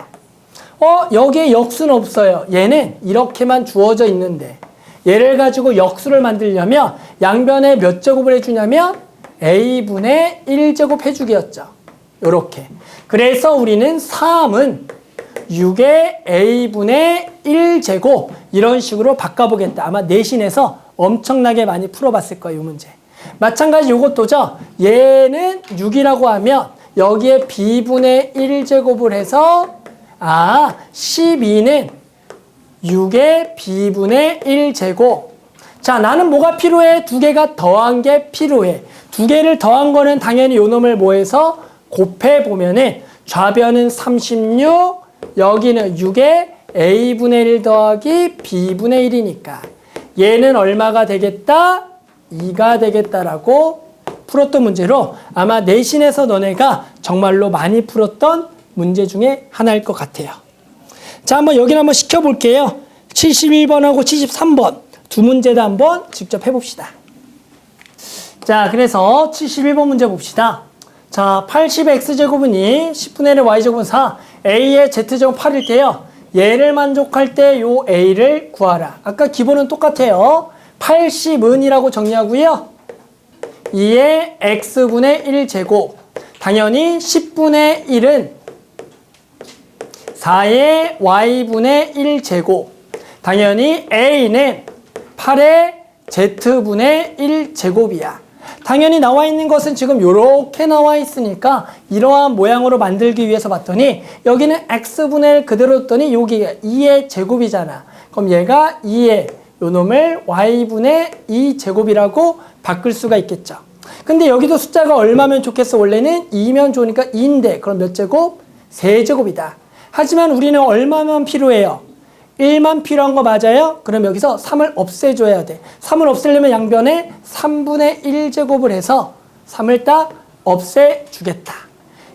여기에 역수는 없어요. 얘는 이렇게만 주어져 있는데 얘를 가지고 역수를 만들려면 양변에 몇 제곱을 해주냐면 A분의 1제곱 해주기였죠. 요렇게. 그래서 우리는 3은 6의 A분의 1제곱 이런 식으로 바꿔보겠다. 아마 내신에서 엄청나게 많이 풀어봤을 거예요, 이 문제. 마찬가지 요것도죠. 얘는 6이라고 하면 여기에 b분의 1제곱을 해서 12는 6의 b분의 1제곱. 자, 나는 뭐가 필요해? 두 개가 더한 게 필요해. 두 개를 더한 거는 당연히 요 놈을 뭐해서 곱해보면은 좌변은 36, 여기는 6의 a분의 1 더하기 b분의 1이니까 얘는 얼마가 되겠다? 2가 되겠다라고 풀었던 문제로 아마 내신에서 너네가 정말로 많이 풀었던 문제 중에 하나일 것 같아요. 자, 한번 여기는 한번 시켜볼게요. 71번하고 73번 두 문제 다 한번 직접 해봅시다. 자, 그래서 71번 문제 봅시다. 자, 80x제곱은 10분의 1의 y제곱은 4, a의 z제곱 8일 때요. 얘를 만족할 때 요 a를 구하라. 아까 기본은 똑같아요. 80은이라고 정리하고요. 2의 x분의 1제곱. 당연히 10분의 1은 4의 y분의 1제곱. 당연히 a는 8의 z분의 1제곱이야. 당연히 나와 있는 것은 지금 이렇게 나와 있으니까 이러한 모양으로 만들기 위해서 봤더니 여기는 x분의 1 그대로 뒀더니 여기가 2의 제곱이잖아. 그럼 얘가 2의 요 놈을 y분의 2제곱이라고 바꿀 수가 있겠죠. 근데 여기도 숫자가 얼마면 좋겠어? 원래는 2면 좋으니까 2인데 그럼 몇 제곱? 3제곱이다. 하지만 우리는 얼마만 필요해요? 1만 필요한 거 맞아요? 그럼 여기서 3을 없애줘야 돼. 3을 없애려면 양변에 3분의 1제곱을 해서 3을 딱 없애주겠다.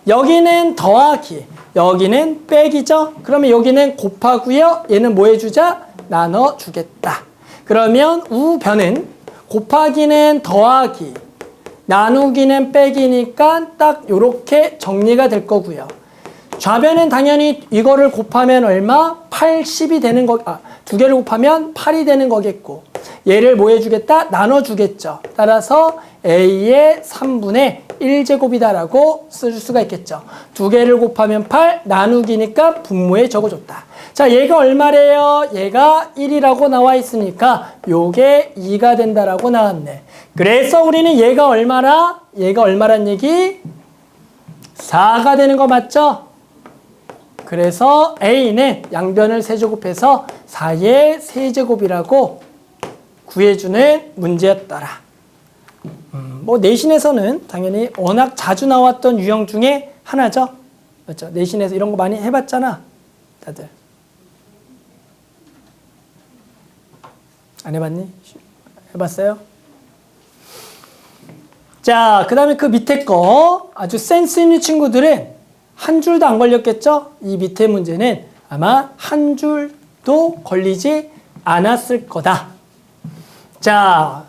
여기는 더하기, 여기는 빼기죠? 그러면 여기는 곱하고요. 얘는 뭐 해주자? 나눠주겠다. 그러면 우변은 곱하기는 더하기, 나누기는 빼기니까 딱 요렇게 정리가 될 거고요. 좌변은 당연히 이거를 곱하면 얼마? 80이 되는 거, 두 개를 곱하면 8이 되는 거겠고, 얘를 뭐 해주겠다? 나눠주겠죠. 따라서 a의 3분의 1제곱이다라고 쓸 수가 있겠죠. 두 개를 곱하면 8, 나누기니까 분모에 적어줬다. 자, 얘가 얼마래요? 얘가 1이라고 나와 있으니까 요게 2가 된다라고 나왔네. 그래서 우리는 얘가 얼마라? 얘가 얼마란 얘기? 4가 되는 거 맞죠? 그래서 A는 양변을 세제곱해서 4의 세제곱이라고 구해주는 문제였더라. 뭐 내신에서는 당연히 워낙 자주 나왔던 유형 중에 하나죠. 맞죠? 내신에서 이런 거 많이 해봤잖아. 다들. 안 해봤니? 해봤어요? 자, 그 다음에 그 밑에 거 아주 센스 있는 친구들은 한 줄도 안 걸렸겠죠? 이 밑에 문제는 아마 한 줄도 걸리지 않았을 거다. 자,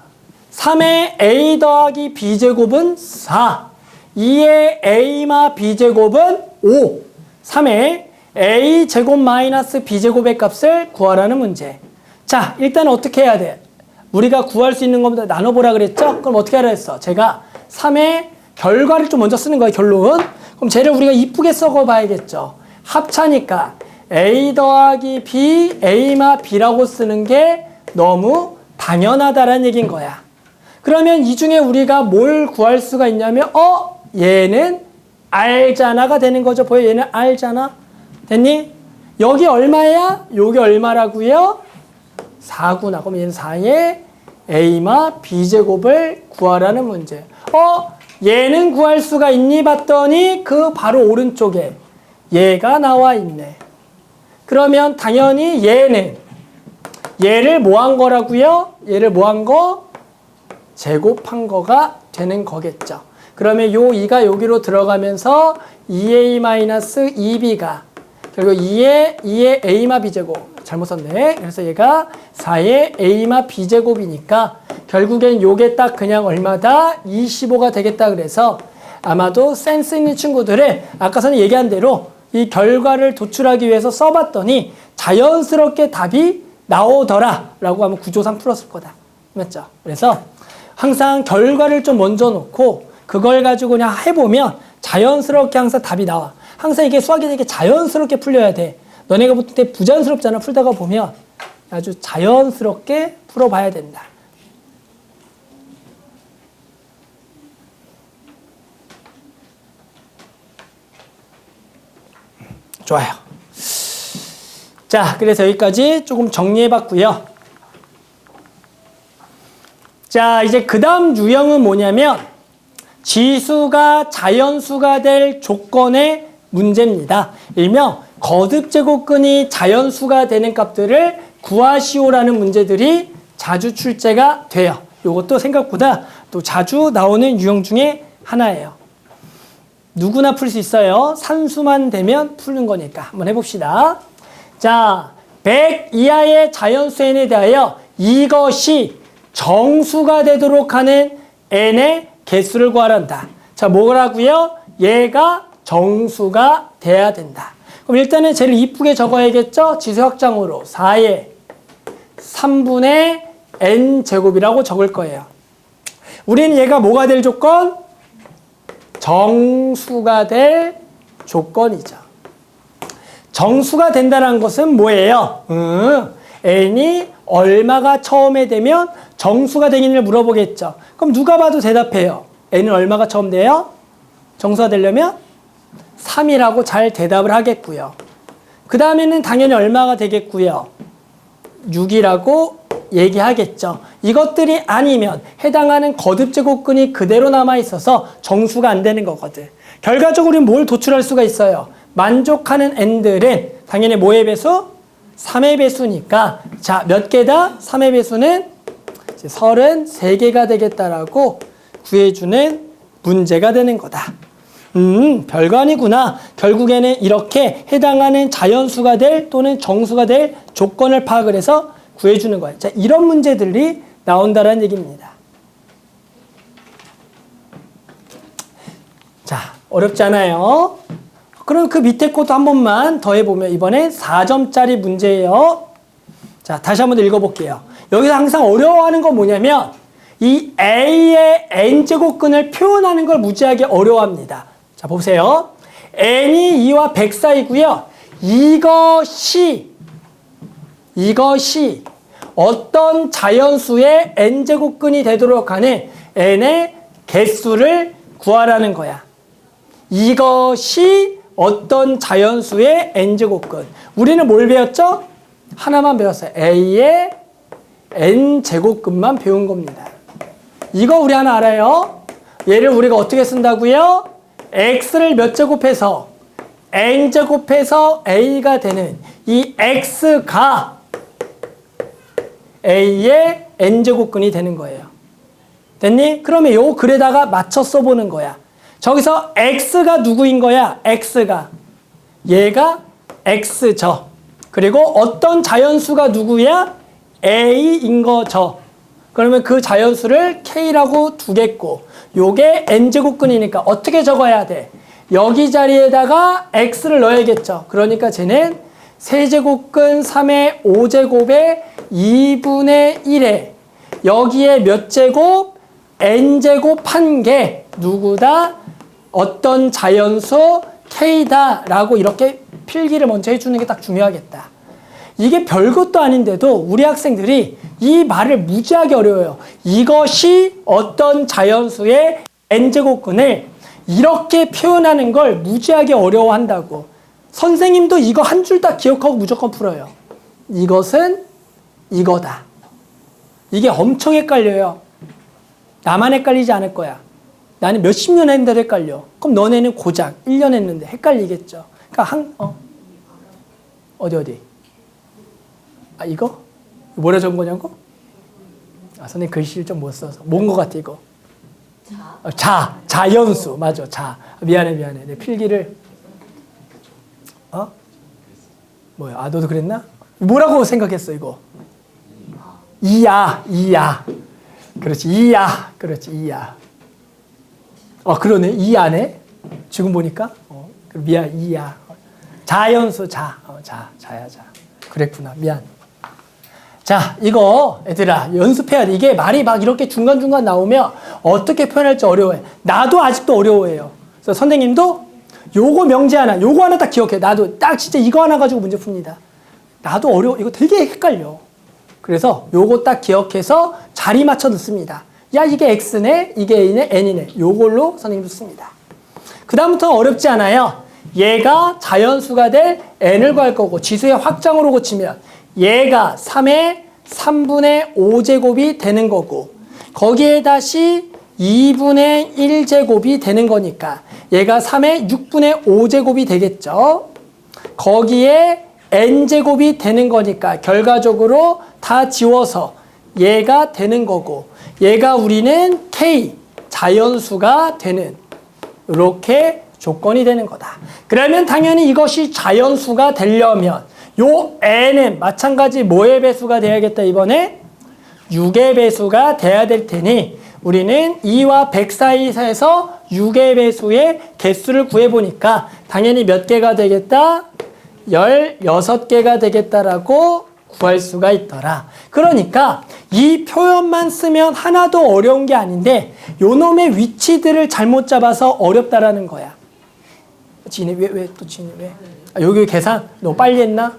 3의 a 더하기 b제곱은 4. 2의 a마 b제곱은 5. 3의 a 제곱 마이너스 b제곱의 값을 구하라는 문제. 자, 일단 어떻게 해야 돼? 우리가 구할 수 있는 것보다 나눠보라 그랬죠? 그럼 어떻게 하라 했어? 제가 3의 결과를 좀 먼저 쓰는 거예요, 결론. 그럼 쟤를 우리가 이쁘게 썩어봐야겠죠. 합차니까 a 더하기 b, a마 b라고 쓰는 게 너무 당연하다라는 얘기인 거야. 그러면 이 중에 우리가 뭘 구할 수가 있냐면 얘는 알잖아가 되는 거죠. 보여? 얘는 알잖아. 됐니? 여기 얼마야? 여기 얼마라고요? 4구나. 그럼 얘는 4의 a마 b제곱을 구하라는 문제. 얘는 구할 수가 있니? 봤더니 그 바로 오른쪽에 얘가 나와 있네. 그러면 당연히 얘를 뭐 한 거라고요? 얘를 뭐 한 거? 제곱한 거가 되는 거겠죠. 그러면 요 2가 여기로 들어가면서 2a-2b가 결국 2의 a마 b제곱 잘못 썼네. 그래서 얘가 4의 a마 b제곱이니까 결국엔 요게 딱 그냥 얼마다? 25가 되겠다. 그래서 아마도 센스 있는 친구들은 아까 전에 얘기한 대로 이 결과를 도출하기 위해서 써봤더니 자연스럽게 답이 나오더라 라고 하면 구조상 풀었을 거다. 맞죠? 그래서 항상 결과를 좀 먼저 놓고 그걸 가지고 그냥 해보면 자연스럽게 항상 답이 나와. 항상 이게 수학이 되게 자연스럽게 풀려야 돼. 너네가 볼 때 부자연스럽잖아. 풀다가 보면 아주 자연스럽게 풀어봐야 된다. 좋아요. 자, 그래서 여기까지 조금 정리해봤고요. 자, 이제 그 다음 유형은 뭐냐면 지수가 자연수가 될 조건의 문제입니다. 일명 거듭제곱근이 자연수가 되는 값들을 구하시오라는 문제들이 자주 출제가 돼요. 이것도 생각보다 또 자주 나오는 유형 중에 하나예요. 누구나 풀 수 있어요. 산수만 되면 푸는 거니까 한번 해봅시다. 자, 100 이하의 자연수 n에 대하여 이것이 정수가 되도록 하는 n의 개수를 구하란다. 자, 뭐라고요? 얘가 정수가 돼야 된다. 그럼 일단은 제일 이쁘게 적어야겠죠? 지수 확장으로 4의 3분의 n제곱이라고 적을 거예요. 우리는 얘가 뭐가 될 조건? 정수가 될 조건이죠. 정수가 된다는 것은 뭐예요? n이 얼마가 처음에 되면 정수가 되기를 물어보겠죠. 그럼 누가 봐도 대답해요. n은 얼마가 처음 돼요? 정수가 되려면 3이라고 잘 대답을 하겠고요. 그 다음에는 당연히 얼마가 되겠고요. 6이라고 얘기하겠죠. 이것들이 아니면 해당하는 거듭제곱근이 그대로 남아있어서 정수가 안 되는 거거든. 결과적으로 우리는 뭘 도출할 수가 있어요? 만족하는 n들은 당연히 뭐의 배수? 3의 배수니까 자, 몇 개다? 3의 배수는 이제 33개가 되겠다라고 구해주는 문제가 되는 거다. 별거 아니구나. 결국에는 이렇게 해당하는 자연수가 될 또는 정수가 될 조건을 파악을 해서 구해주는 거예요. 자, 이런 문제들이 나온다는 얘기입니다. 자, 어렵지 않아요? 그럼 그 밑에 것도 한 번만 더 해보면 이번엔 4점짜리 문제예요. 자, 다시 한번 읽어볼게요. 여기서 항상 어려워하는 건 뭐냐면 이 A의 n제곱근을 표현하는 걸 무지하게 어려워합니다. 자, 보세요. n이 2와 100 사이고요. 이것이 어떤 자연수의 n제곱근이 되도록 하는 n의 개수를 구하라는 거야. 이것이 어떤 자연수의 n제곱근. 우리는 뭘 배웠죠? 하나만 배웠어요. A의 n제곱근만 배운 겁니다. 이거 우리 하나 알아요? 얘를 우리가 어떻게 쓴다고요? x를 몇 제곱해서 n제곱해서 a가 되는 이 x가 a의 n제곱근이 되는 거예요. 됐니? 그러면 요 글에다가 맞춰 써보는 거야. 저기서 x가 누구인 거야? x가. 얘가 x죠. 그리고 어떤 자연수가 누구야? a인 거죠. 그러면 그 자연수를 k라고 두겠고 요게 n제곱근이니까 어떻게 적어야 돼? 여기 자리에다가 x를 넣어야겠죠. 그러니까 쟤는 세제곱근 3의 5제곱의 2분의 1에 여기에 몇 제곱? n제곱 1개. 누구다? 어떤 자연수 k다 라고 이렇게 필기를 먼저 해주는 게 딱 중요하겠다. 이게 별것도 아닌데도 우리 학생들이 이 말을 무지하게 어려워요. 이것이 어떤 자연수의 n제곱근을 이렇게 표현하는 걸 무지하게 어려워한다고. 선생님도 이거 한 줄 딱 기억하고 무조건 풀어요. 이것은 이거다. 이게 엄청 헷갈려요. 나만 헷갈리지 않을 거야. 나는 몇십 년 했는데도 헷갈려. 그럼 너네는 고작 1년 했는데 헷갈리겠죠. 그러니까 어디? 아, 이거? 뭐라 적은 거냐고? 아, 선생님 글씨를 좀 못 써서. 뭔 거 같아, 이거? 자연수. 맞아, 미안해. 내 필기를. 뭐야? 아, 너도 그랬나? 뭐라고 생각했어, 이거? 이야. 그렇지, 이야. 그러네. 이야네. 지금 보니까. 미안, 이야. 자연수, 자야. 그랬구나. 미안. 자, 이거 얘들아 연습해야 돼. 이게 말이 막 이렇게 중간중간 나오면 어떻게 표현할지 어려워해. 나도 아직도 어려워해요. 그래서 선생님도 요거 명제 하나, 요거 하나 딱 기억해. 나도 딱 진짜 이거 하나 가지고 문제 풉니다. 나도 어려워. 이거 되게 헷갈려. 그래서 요거 딱 기억해서 자리 맞춰 넣습니다. 야, 이게 x네, 이게 a네, n이네. 요걸로 선생님도 씁니다. 그 다음부터 어렵지 않아요. 얘가 자연수가 될 n을 구할 거고 지수의 확장으로 고치면 얘가 3의 3분의 5제곱이 되는 거고 거기에 다시 2분의 1제곱이 되는 거니까 얘가 3의 6분의 5제곱이 되겠죠. 거기에 n제곱이 되는 거니까 결과적으로 다 지워서 얘가 되는 거고 얘가 우리는 k 자연수가 되는 이렇게 조건이 되는 거다. 그러면 당연히 이것이 자연수가 되려면 요 n은 마찬가지 뭐의 배수가 돼야겠다 이번에 6의 배수가 돼야 될 테니 우리는 2와 100 사이에서 6의 배수의 개수를 구해보니까 당연히 몇 개가 되겠다? 16개가 되겠다라고 구할 수가 있더라. 그러니까 이 표현만 쓰면 하나도 어려운 게 아닌데 요 놈의 위치들을 잘못 잡아서 어렵다라는 거야. 지인이 왜 또 지인이 왜? 아, 여기 계산 너 빨리 했나?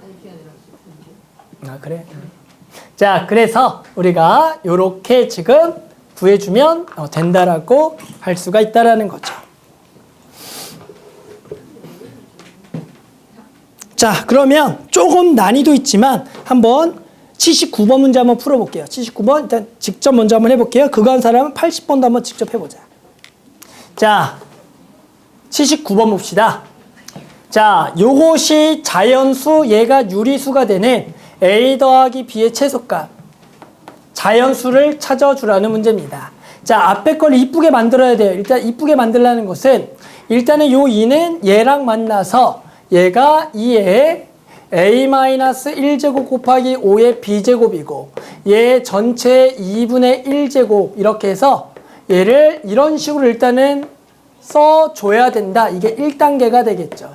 아 그래. 자 그래서 우리가 요렇게 지금 구해주면 된다라고 할 수가 있다라는 거죠. 자 그러면 조금 난이도 있지만 한번 79번 문제 한번 풀어볼게요. 79번 일단 직접 먼저 한번 해볼게요. 그거 한 사람은 80번도 한번 직접 해보자. 자 79번 봅시다. 자 요것이 자연수 얘가 유리수가 되는 a 더하기 b의 최소값 자연수를 찾아주라는 문제입니다. 자 앞에 걸 이쁘게 만들어야 돼요. 일단 이쁘게 만들라는 것은 일단은 요 2는 얘랑 만나서 얘가 2의 a-1제곱 곱하기 5의 b제곱이고 얘 전체 2분의 1제곱 이렇게 해서 얘를 이런 식으로 일단은 써줘야 된다. 이게 1단계가 되겠죠.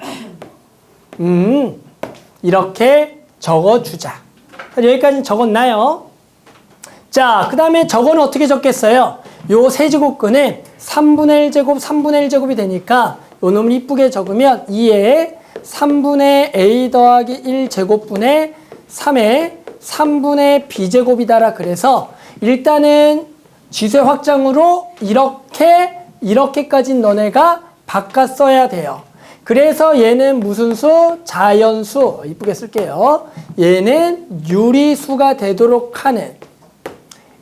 이렇게 적어주자. 여기까지 적었나요? 자, 그 다음에 저거는 어떻게 적겠어요? 요 세제곱근은 3분의 1제곱, 3분의 1제곱이 되니까 요 놈을 이쁘게 적으면 2의 3분의 a 더하기 1제곱분의 3의 3분의 b제곱이다라 그래서 일단은 지수의 확장으로 이렇게까지 너네가 바꿔 써야 돼요. 그래서 얘는 무슨 수? 자연수. 이쁘게 쓸게요. 얘는 유리수가 되도록 하는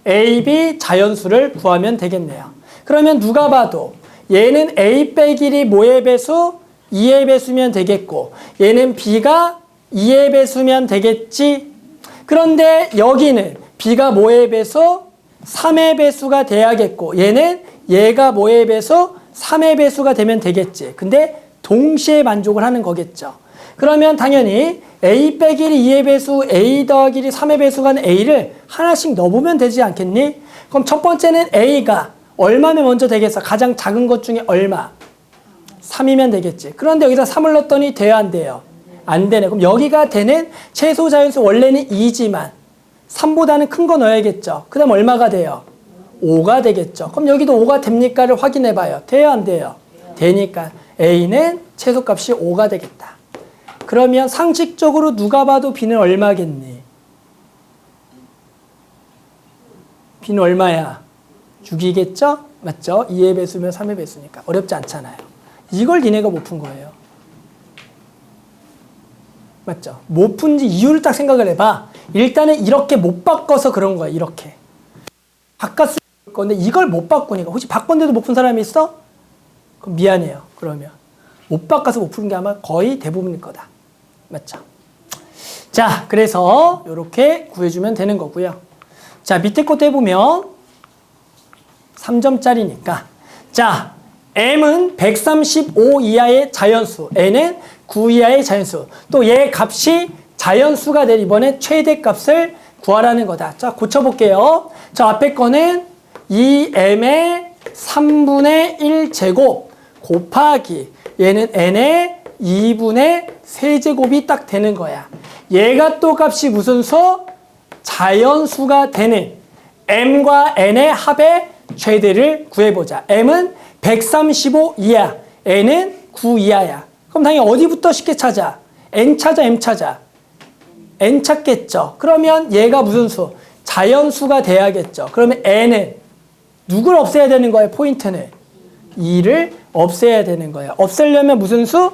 AB 자연수를 구하면 되겠네요. 그러면 누가 봐도 얘는 A 빼기 1이 뭐의 배수? 2의 배수면 되겠고 얘는 B가 2의 배수면 되겠지. 그런데 여기는 B가 뭐의 배수? 3의 배수가 돼야겠고 얘가 뭐의 배수? 3의 배수가 되면 되겠지. 근데 동시에 만족을 하는 거겠죠. 그러면 당연히 A 빼기 1이 2의 배수, A 더하기 1이 3의 배수가 하는 A를 하나씩 넣어보면 되지 않겠니? 그럼 첫 번째는 A가 얼마면 먼저 되겠어? 가장 작은 것 중에 얼마? 3이면 되겠지. 그런데 여기다 3을 넣었더니 돼요, 안 돼요? 안 되네. 그럼 여기가 되는 최소 자연수 원래는 2지만 3보다는 큰 거 넣어야겠죠. 그 다음 얼마가 돼요? 5가 되겠죠. 그럼 여기도 5가 됩니까를 확인해 봐요. 돼요, 안 돼요? 되니까 A는 최소값이 5가 되겠다. 그러면 상식적으로 누가 봐도 B는 얼마겠니? B는 얼마야? 6이겠죠? 맞죠? 2의 배수면 3의 배수니까 어렵지 않잖아요. 이걸 니네가 못 푼 거예요. 맞죠? 못 푼지 이유를 딱 생각을 해봐. 일단은 이렇게 못 바꿔서 그런 거야. 이렇게 바꿨을 건데 이걸 못 바꾸니까. 혹시 바꿨는데도 못 푼 사람이 있어? 그럼 미안해요. 그러면 못 바꿔서 못 푸는 게 아마 거의 대부분일 거다. 맞죠? 자, 그래서 이렇게 구해주면 되는 거고요. 자, 밑에 것도 해보면 3점짜리니까 자, m은 135 이하의 자연수, n은 9 이하의 자연수. 또 얘 값이 자연수가 될 이번에 최대값을 구하라는 거다. 자, 고쳐볼게요. 자, 앞에 거는 2m의 3분의 1제곱 곱하기 얘는 n의 2분의 세제곱이 딱 되는 거야. 얘가 또 값이 무슨 수? 자연수가 되는 m과 n의 합의 최대를 구해보자. m은 135 이하, n은 9 이하야. 그럼 당연히 어디부터 쉽게 찾아? n 찾아, m 찾아? n 찾겠죠. 그러면 얘가 무슨 수? 자연수가 돼야겠죠. 그러면 n은 누굴 없애야 되는 거예요? 포인트는 2를 없애야 되는 거예요. 없애려면 무슨 수?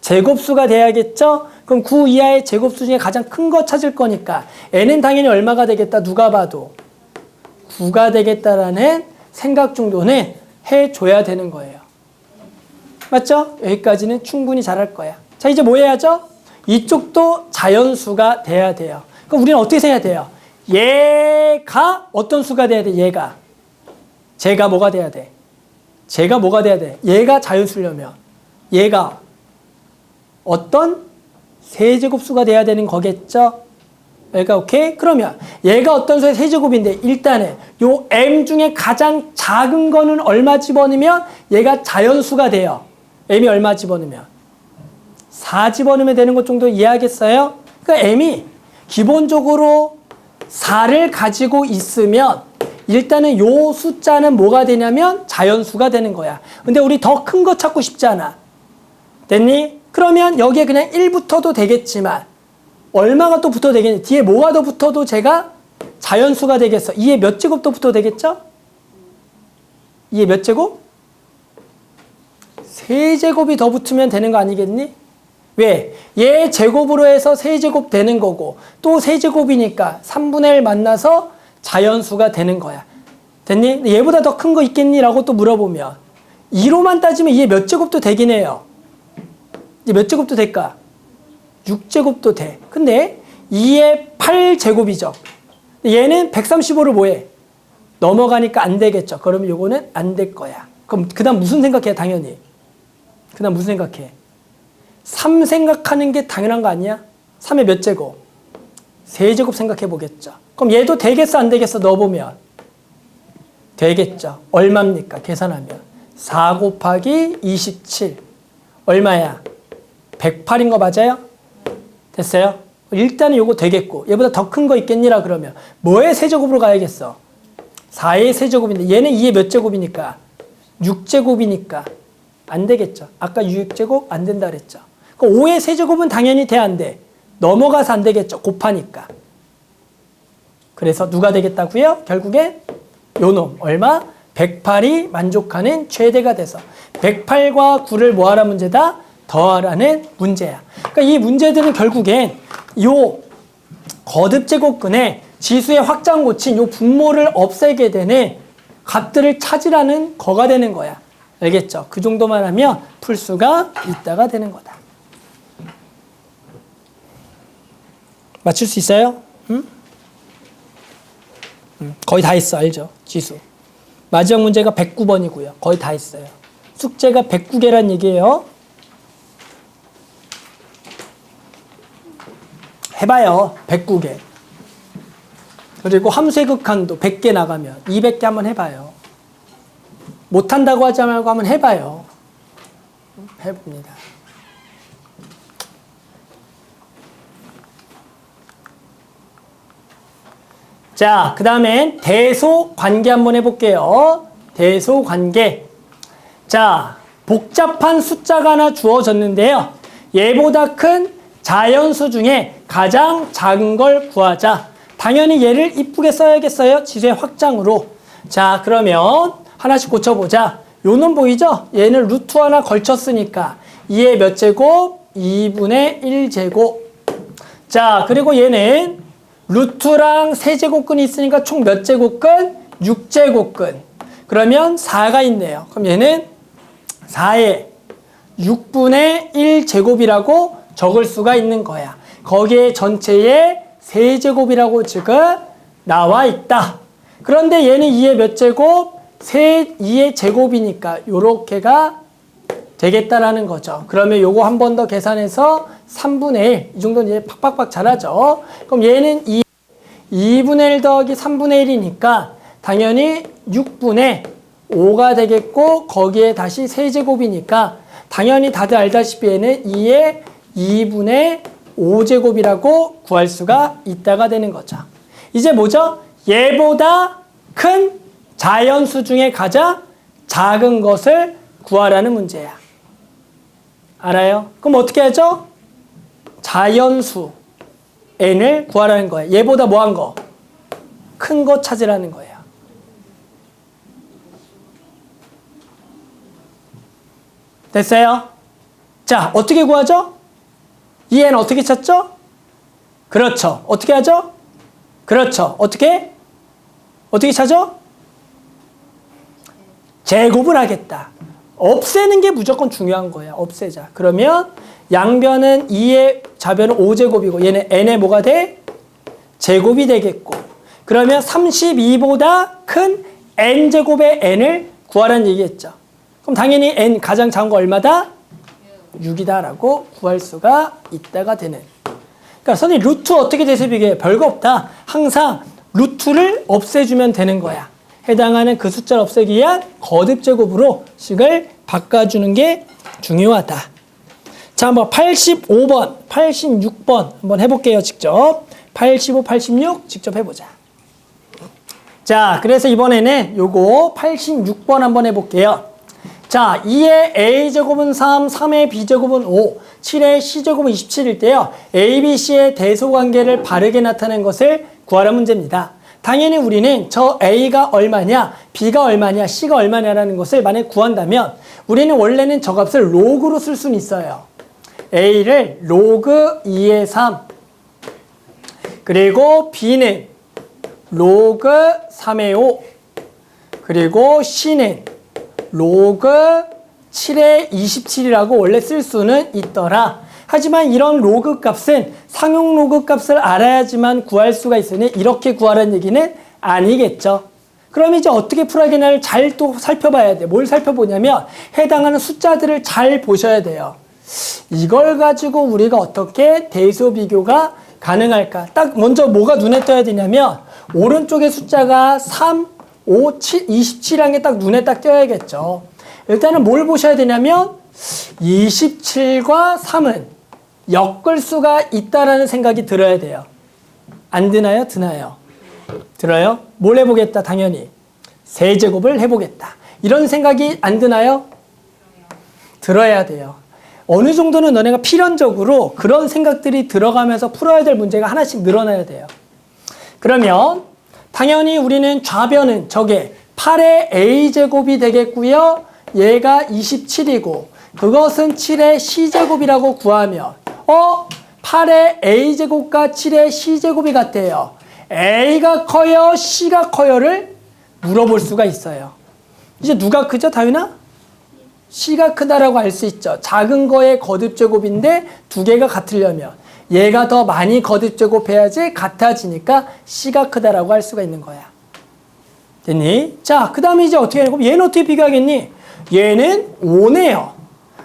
제곱수가 돼야겠죠? 그럼 9 이하의 제곱수 중에 가장 큰 거 찾을 거니까 n은 당연히 얼마가 되겠다? 누가 봐도 9가 되겠다라는 생각 정도는 해줘야 되는 거예요. 맞죠? 여기까지는 충분히 잘할 거야. 자, 이제 뭐 해야죠? 이쪽도 자연수가 돼야 돼요. 그럼 우리는 어떻게 생각해야 돼요? 얘가 어떤 수가 돼야 돼? 얘가. 제가 뭐가 돼야 돼? 제가 뭐가 돼야 돼? 얘가 자연수려면 얘가 어떤 세제곱수가 돼야 되는 거겠죠? 얘가 오케이? 그러면 얘가 어떤 수의 세제곱인데 일단은 요 m 중에 가장 작은 거는 얼마 집어넣으면 얘가 자연수가 돼요. m이 얼마 집어넣으면? 4 집어넣으면 되는 것 정도 이해하겠어요? 그러니까 m이 기본적으로 4를 가지고 있으면 일단은 요 숫자는 뭐가 되냐면 자연수가 되는 거야. 근데 우리 더 큰 거 찾고 싶지 않아. 됐니? 그러면 여기에 그냥 1 붙어도 되겠지만 얼마가 또 붙어도 되겠니? 뒤에 뭐가 더 붙어도 제가 자연수가 되겠어. 2에 몇 제곱 더 붙어도 되겠죠? 2에 몇 제곱? 3제곱이 더 붙으면 되는 거 아니겠니? 왜? 얘 제곱으로 해서 3제곱 되는 거고 또 3제곱이니까 3분의 1 만나서 자연수가 되는 거야. 됐니? 얘보다 더 큰 거 있겠니? 라고 또 물어보면 2로만 따지면 얘 몇 제곱도 되긴 해요. 얘 몇 제곱도 될까? 6제곱도 돼. 근데 2의 8제곱이죠. 얘는 135를 뭐해? 넘어가니까 안 되겠죠. 그러면 요거는 안 될 거야. 그럼 그 다음 무슨 생각해? 당연히. 그 다음 무슨 생각해? 3 생각하는 게 당연한 거 아니야? 3의 몇 제곱? 3제곱 생각해 보겠죠. 그럼 얘도 되겠어 안 되겠어 넣어보면? 되겠죠. 얼마입니까? 계산하면 4 곱하기 27 얼마야? 108인 거 맞아요? 됐어요? 일단은 요거 되겠고 얘보다 더 큰 거 있겠니라 그러면 뭐의 세제곱으로 가야겠어? 4의 세제곱인데 얘는 2의 몇 제곱이니까? 6제곱이니까 안 되겠죠. 아까 6제곱 안 된다 그랬죠. 그 5의 세제곱은 당연히 돼 안 돼? 넘어가서 안 되겠죠. 곱하니까. 그래서 누가 되겠다고요? 결국에 요놈 얼마? 108이 만족하는 최대가 돼서 108과 9를 뭐하라 문제다? 더하라는 문제야. 그러니까 이 문제들은 결국엔 요 거듭제곱근의 지수의 확장 고친 요 분모를 없애게 되는 값들을 찾으라는 거가 되는 거야. 알겠죠? 그 정도만 하면 풀 수가 있다가 되는 거다. 맞출 수 있어요? 응? 거의 다 했어. 알죠? 지수. 마지막 문제가 109번이고요. 거의 다 했어요. 숙제가 109개란 얘기예요. 해봐요. 109개. 그리고 함수의 극한도 100개 나가면 200개 한번 해봐요. 못한다고 하지 말고 한번 해봐요. 해봅니다. 자, 그 다음엔 대소관계 한번 해볼게요. 대소관계. 자, 복잡한 숫자가 하나 주어졌는데요. 얘보다 큰 자연수 중에 가장 작은 걸 구하자. 당연히 얘를 이쁘게 써야겠어요. 지수의 확장으로. 자, 그러면 하나씩 고쳐보자. 요는 보이죠? 얘는 루트 하나 걸쳤으니까 2의 몇 제곱? 2분의 1제곱. 자, 그리고 얘는 루트랑 세제곱근이 있으니까 총 몇 제곱근? 6제곱근. 그러면 4가 있네요. 그럼 얘는 4의 6분의 1제곱이라고 적을 수가 있는 거야. 거기에 전체의 세제곱이라고 지금 나와 있다. 그런데 얘는 2의 몇 제곱? 2의 제곱이니까 요렇게가 되겠다라는 거죠. 그러면 요거 한 번 더 계산해서 3분의 1. 이 정도는 이제 팍팍팍 잘하죠. 그럼 얘는 2분의 1 더하기 3분의 1이니까 당연히 6분의 5가 되겠고 거기에 다시 세제곱이니까 당연히 다들 알다시피 얘는 2의 2분의 5제곱이라고 구할 수가 있다가 되는 거죠. 이제 뭐죠? 얘보다 큰 자연수 중에 가장 작은 것을 구하라는 문제야. 알아요? 그럼 어떻게 하죠? 자연수 n을 구하라는 거예요. 얘보다 뭐한 거? 큰 거 찾으라는 거예요. 됐어요? 자, 어떻게 구하죠? 이 n 어떻게 찾죠? 그렇죠. 어떻게 하죠? 그렇죠. 어떻게 찾죠? 제곱을 하겠다. 없애는 게 무조건 중요한 거야. 없애자. 그러면 양변은 2의 좌변은 5제곱이고 얘는 n의 뭐가 돼? 제곱이 되겠고. 그러면 32보다 큰 n제곱의 n을 구하라는 얘기했죠. 그럼 당연히 n 가장 작은 거 얼마다? 6이다라고 구할 수가 있다가 되는. 그러니까 선생님 루트 어떻게 대서 비교해? 별거 없다. 항상 루트를 없애주면 되는 거야. 해당하는 그 숫자를 없애기 위한 거듭제곱으로 식을 바꿔주는 게 중요하다. 자, 한번 85번, 86번 한번 해볼게요. 직접. 85, 86 직접 해보자. 자, 그래서 이번에는 요거 86번 한번 해볼게요. 자, 2의 a제곱은 3, 3의 b제곱은 5, 7의 c제곱은 27일 때요. a, b, c의 대소관계를 바르게 나타낸 것을 구하라 문제입니다. 당연히 우리는 저 a가 얼마냐, b가 얼마냐, c가 얼마냐라는 것을 만약에 구한다면 우리는 원래는 저 값을 로그로 쓸 수는 있어요. a를 로그 2의 3, 그리고 b는 로그 3의 5, 그리고 c는 로그 7의 27이라고 원래 쓸 수는 있더라. 하지만 이런 로그 값은 상용 로그 값을 알아야지만 구할 수가 있으니 이렇게 구하라는 얘기는 아니겠죠. 그럼 이제 어떻게 풀어야겠냐를 잘 또 살펴봐야 돼. 뭘 살펴보냐면 해당하는 숫자들을 잘 보셔야 돼요. 이걸 가지고 우리가 어떻게 대소 비교가 가능할까? 딱 먼저 뭐가 눈에 떠야 되냐면 오른쪽에 숫자가 3, 5, 7, 27이라는 게 딱 눈에 딱 띄어야겠죠. 일단은 뭘 보셔야 되냐면 27과 3은 엮을 수가 있다라는 생각이 들어야 돼요. 안 드나요? 드나요? 들어요? 뭘 해보겠다? 당연히 세제곱을 해보겠다. 이런 생각이 안 드나요? 들어야 돼요. 어느 정도는 너네가 필연적으로 그런 생각들이 들어가면서 풀어야 될 문제가 하나씩 늘어나야 돼요. 그러면 당연히 우리는 좌변은 저게 8의 a제곱이 되겠고요. 얘가 27이고 그것은 7의 c제곱이라고 구하면 8의 a제곱과 7의 c제곱이 같대요. a가 커요? c가 커요를 물어볼 수가 있어요. 이제 누가 크죠, 다윤아? c가 크다라고 알 수 있죠. 작은 거의 거듭제곱인데 두 개가 같으려면 얘가 더 많이 거듭제곱해야지 같아지니까 c가 크다라고 할 수가 있는 거야. 됐니? 자, 그 다음에 이제 어떻게 하냐고? 얘는 어떻게 비교하겠니? 얘는 5네요.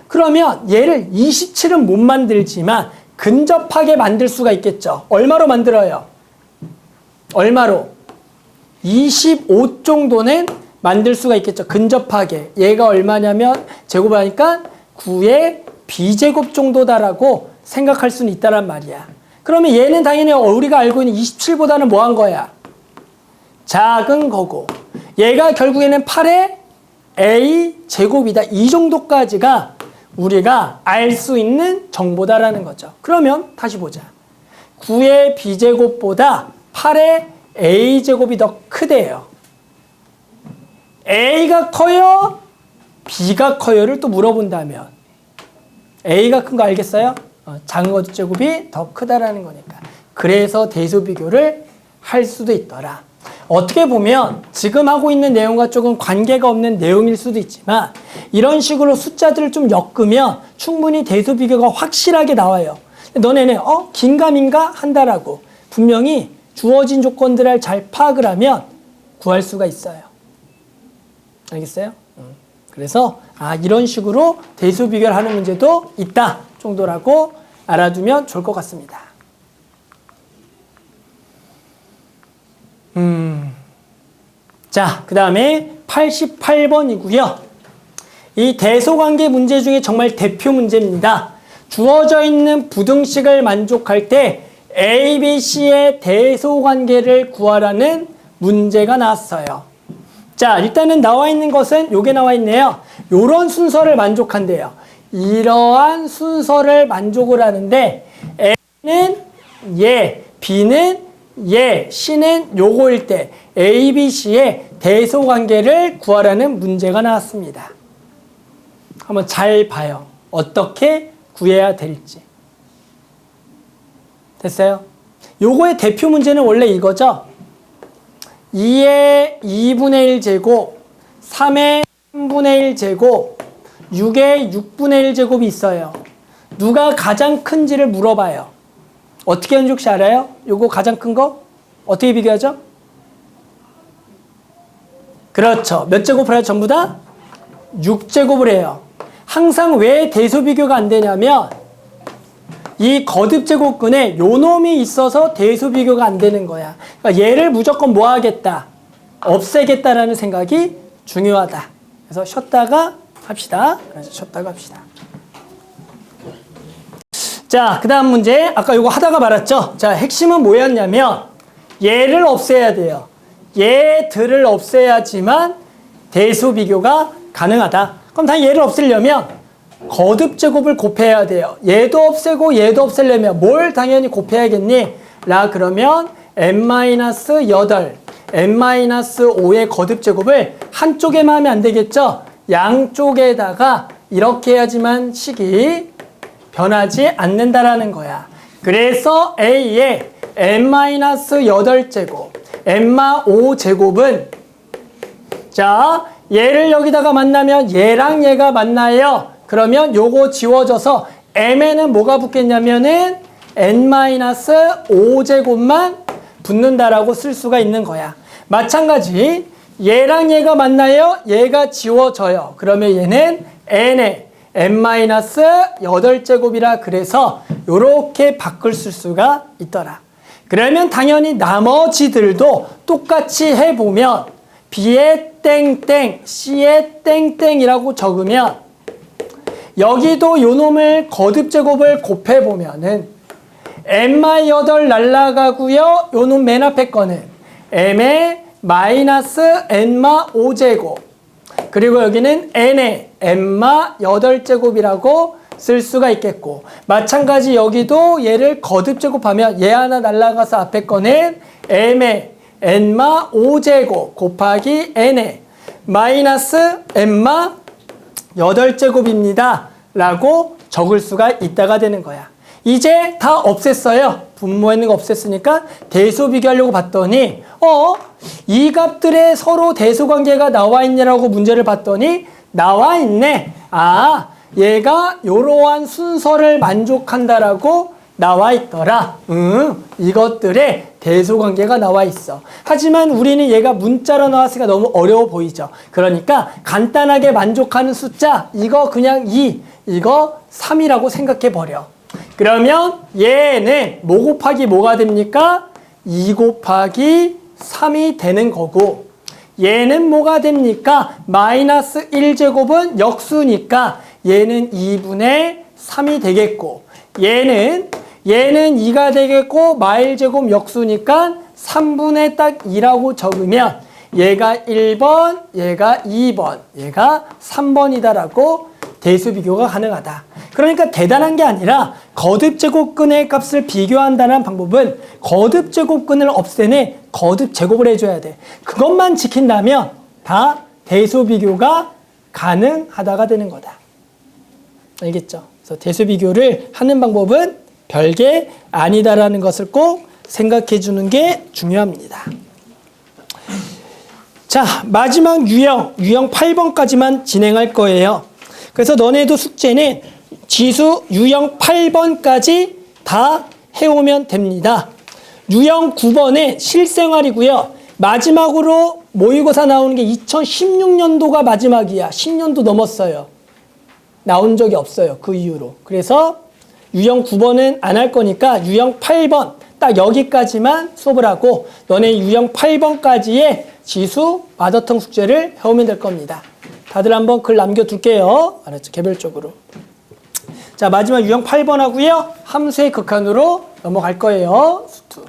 그러면 얘를 27은 못 만들지만 근접하게 만들 수가 있겠죠. 얼마로 만들어요? 얼마로? 25 정도는 만들 수가 있겠죠. 근접하게. 얘가 얼마냐면 제곱하니까 9의 b제곱 정도다라고 생각할 수는 있다란 말이야. 그러면 얘는 당연히 우리가 알고 있는 27보다는 뭐 한 거야? 작은 거고. 얘가 결국에는 8의 a제곱이다. 이 정도까지가 우리가 알 수 있는 정보다라는 거죠. 그러면 다시 보자. 9의 b제곱보다 8의 a제곱이 더 크대요. a가 커요? b가 커요를 또 물어본다면 a가 큰 거 알겠어요? 작은 거듭제곱이 더 크다라는 거니까. 그래서 대소 비교를 할 수도 있더라. 어떻게 보면 지금 하고 있는 내용과 조금 관계가 없는 내용일 수도 있지만 이런 식으로 숫자들을 좀 엮으면 충분히 대소 비교가 확실하게 나와요. 너네는 긴가민가 한다라고 분명히 주어진 조건들을 잘 파악을 하면 구할 수가 있어요. 알겠어요? 그래서 이런 식으로 대소 비교를 하는 문제도 있다 정도라고 알아두면 좋을 것 같습니다. 자, 그 다음에 88번이고요. 이 대소관계 문제 중에 정말 대표 문제입니다. 주어져 있는 부등식을 만족할 때 A, B, C의 대소관계를 구하라는 문제가 나왔어요. 자, 일단은 나와 있는 것은 요게 나와 있네요. 요런 순서를 만족한대요. 이러한 순서를 만족을 하는데 A는 얘, B는 얘, C는 요거일 때 A, B, C의 대소관계를 구하라는 문제가 나왔습니다. 한번 잘 봐요. 어떻게 구해야 될지. 됐어요? 요거의 대표 문제는 원래 이거죠. 2의 2분의 1제곱, 3의 3분의 1제곱, 6의 6분의 1제곱이 있어요. 누가 가장 큰지를 물어봐요. 어떻게 하는지 혹시 알아요? 요거 가장 큰 거? 어떻게 비교하죠? 그렇죠. 몇 제곱을 해요? 전부 다? 6제곱을 해요. 항상 왜 대소 비교가 안 되냐면 이 거듭 제곱근에 요 놈이 있어서 대소 비교가 안 되는 거야. 그러니까 얘를 무조건 뭐 하겠다? 없애겠다라는 생각이 중요하다. 그래서 쉬었다가 합시다. 그래서 쉬었다가 합시다. 자, 그 다음 문제. 아까 요거 하다가 말았죠? 자, 핵심은 뭐였냐면 얘를 없애야 돼요. 얘들을 없애야지만 대소 비교가 가능하다. 그럼 다 얘를 없애려면 거듭 제곱을 곱해야 돼요. 얘도 없애고 얘도 없애려면 뭘 당연히 곱해야겠니? 라 그러면 n-8, n-5의 거듭 제곱을 한쪽에만 하면 안 되겠죠? 양쪽에다가 이렇게 해야지만 식이 변하지 않는다라는 거야. 그래서 A의 n-8제곱, n-5제곱은 자, 얘를 여기다가 만나면 얘랑 얘가 만나요. 그러면 요거 지워져서 m에는 뭐가 붙겠냐면은 n-5제곱만 붙는다라고 쓸 수가 있는 거야. 마찬가지 얘랑 얘가 만나요. 얘가 지워져요. 그러면 얘는 n의 n-8제곱이라 그래서 요렇게 바꿀 수가 있더라. 그러면 당연히 나머지들도 똑같이 해보면 B에 땡땡, C에 땡땡이라고 적으면 여기도 요 놈을 거듭 제곱을 곱해보면은 n-8 날라가고요. 요 놈 맨 앞에 거는 m의 마이너스 n-5제곱 그리고 여기는 n의 n-8제곱이라고 쓸 수가 있겠고 마찬가지 여기도 얘를 거듭 제곱하면 얘 하나 날라가서 앞에 거는 m의 n-5제곱 곱하기 n의 마이너스 n-8제곱입니다 라고 적을 수가 있다가 되는 거야. 이제 다 없앴어요. 분모에 있는 거 없앴으니까 대소 비교하려고 봤더니 이 값들의 서로 대소 관계가 나와 있냐라고 문제를 봤더니 나와 있네. 아, 얘가 이러한 순서를 만족한다라고 나와 있더라. 이것들의 대소 관계가 나와 있어. 하지만 우리는 얘가 문자로 나왔으니까 너무 어려워 보이죠. 그러니까 간단하게 만족하는 숫자 이거 그냥 2, 이거 3이라고 생각해 버려. 그러면 얘는 뭐 곱하기 뭐가 됩니까? 2 곱하기 3이 되는 거고 얘는 뭐가 됩니까? 마이너스 1제곱은 역수니까 얘는 2분의 3이 되겠고 얘는 2가 되겠고 마일제곱 역수니까 3분의 딱 2라고 적으면 얘가 1번, 얘가 2번, 얘가 3번이다라고 대수 비교가 가능하다. 그러니까 대단한 게 아니라 거듭 제곱근의 값을 비교한다는 방법은 거듭 제곱근을 없애는 거듭 제곱을 해줘야 돼. 그것만 지킨다면 다 대수 비교가 가능하다가 되는 거다. 알겠죠? 그래서 대수 비교를 하는 방법은 별게 아니다라는 것을 꼭 생각해 주는 게 중요합니다. 자, 마지막 유형 8번까지만 진행할 거예요. 그래서 너네도 숙제는 지수 유형 8번까지 다 해오면 됩니다. 유형 9번은 실생활이고요. 마지막으로 모의고사 나오는 게 2016년도가 마지막이야. 10년도 넘었어요. 나온 적이 없어요. 그 이후로. 그래서 유형 9번은 안 할 거니까 유형 8번 딱 여기까지만 수업을 하고 너네 유형 8번까지의 지수 마더텅 숙제를 해오면 될 겁니다. 다들 한번 글 남겨둘게요. 알았죠? 개별적으로. 자, 마지막 유형 8번 하고요. 함수의 극한으로 넘어갈 거예요. 수투.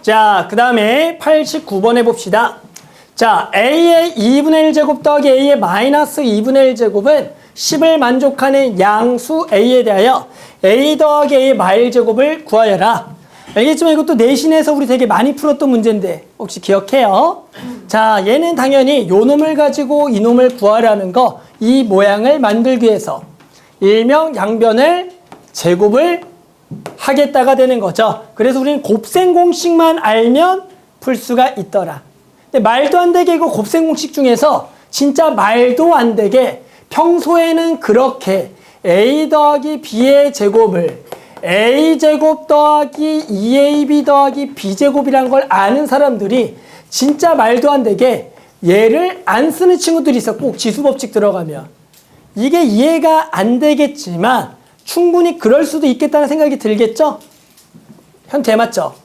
자, 그 다음에 89번 해봅시다. 자, a의 2분의 1제곱 더하기 a의 마이너스 2분의 1제곱은 10을 만족하는 양수 a에 대하여 a 더하기 a의 마일제곱을 구하여라. 알겠지만 이것도 내신에서 우리 되게 많이 풀었던 문제인데 혹시 기억해요? 자, 얘는 당연히 요 놈을 가지고 이 놈을 구하라는 거, 이 모양을 만들기 위해서 일명 양변을 제곱을 하겠다가 되는 거죠. 그래서 우리는 곱셈 공식만 알면 풀 수가 있더라. 근데 말도 안 되게 이거 곱셈 공식 중에서 진짜 말도 안 되게 평소에는 그렇게 a 더하기 b의 제곱을 a제곱 더하기 2ab 더하기 b제곱이란 걸 아는 사람들이 진짜 말도 안 되게 얘를 안 쓰는 친구들이 있어. 꼭 지수법칙 들어가면. 이게 이해가 안 되겠지만 충분히 그럴 수도 있겠다는 생각이 들겠죠? 현태 맞죠?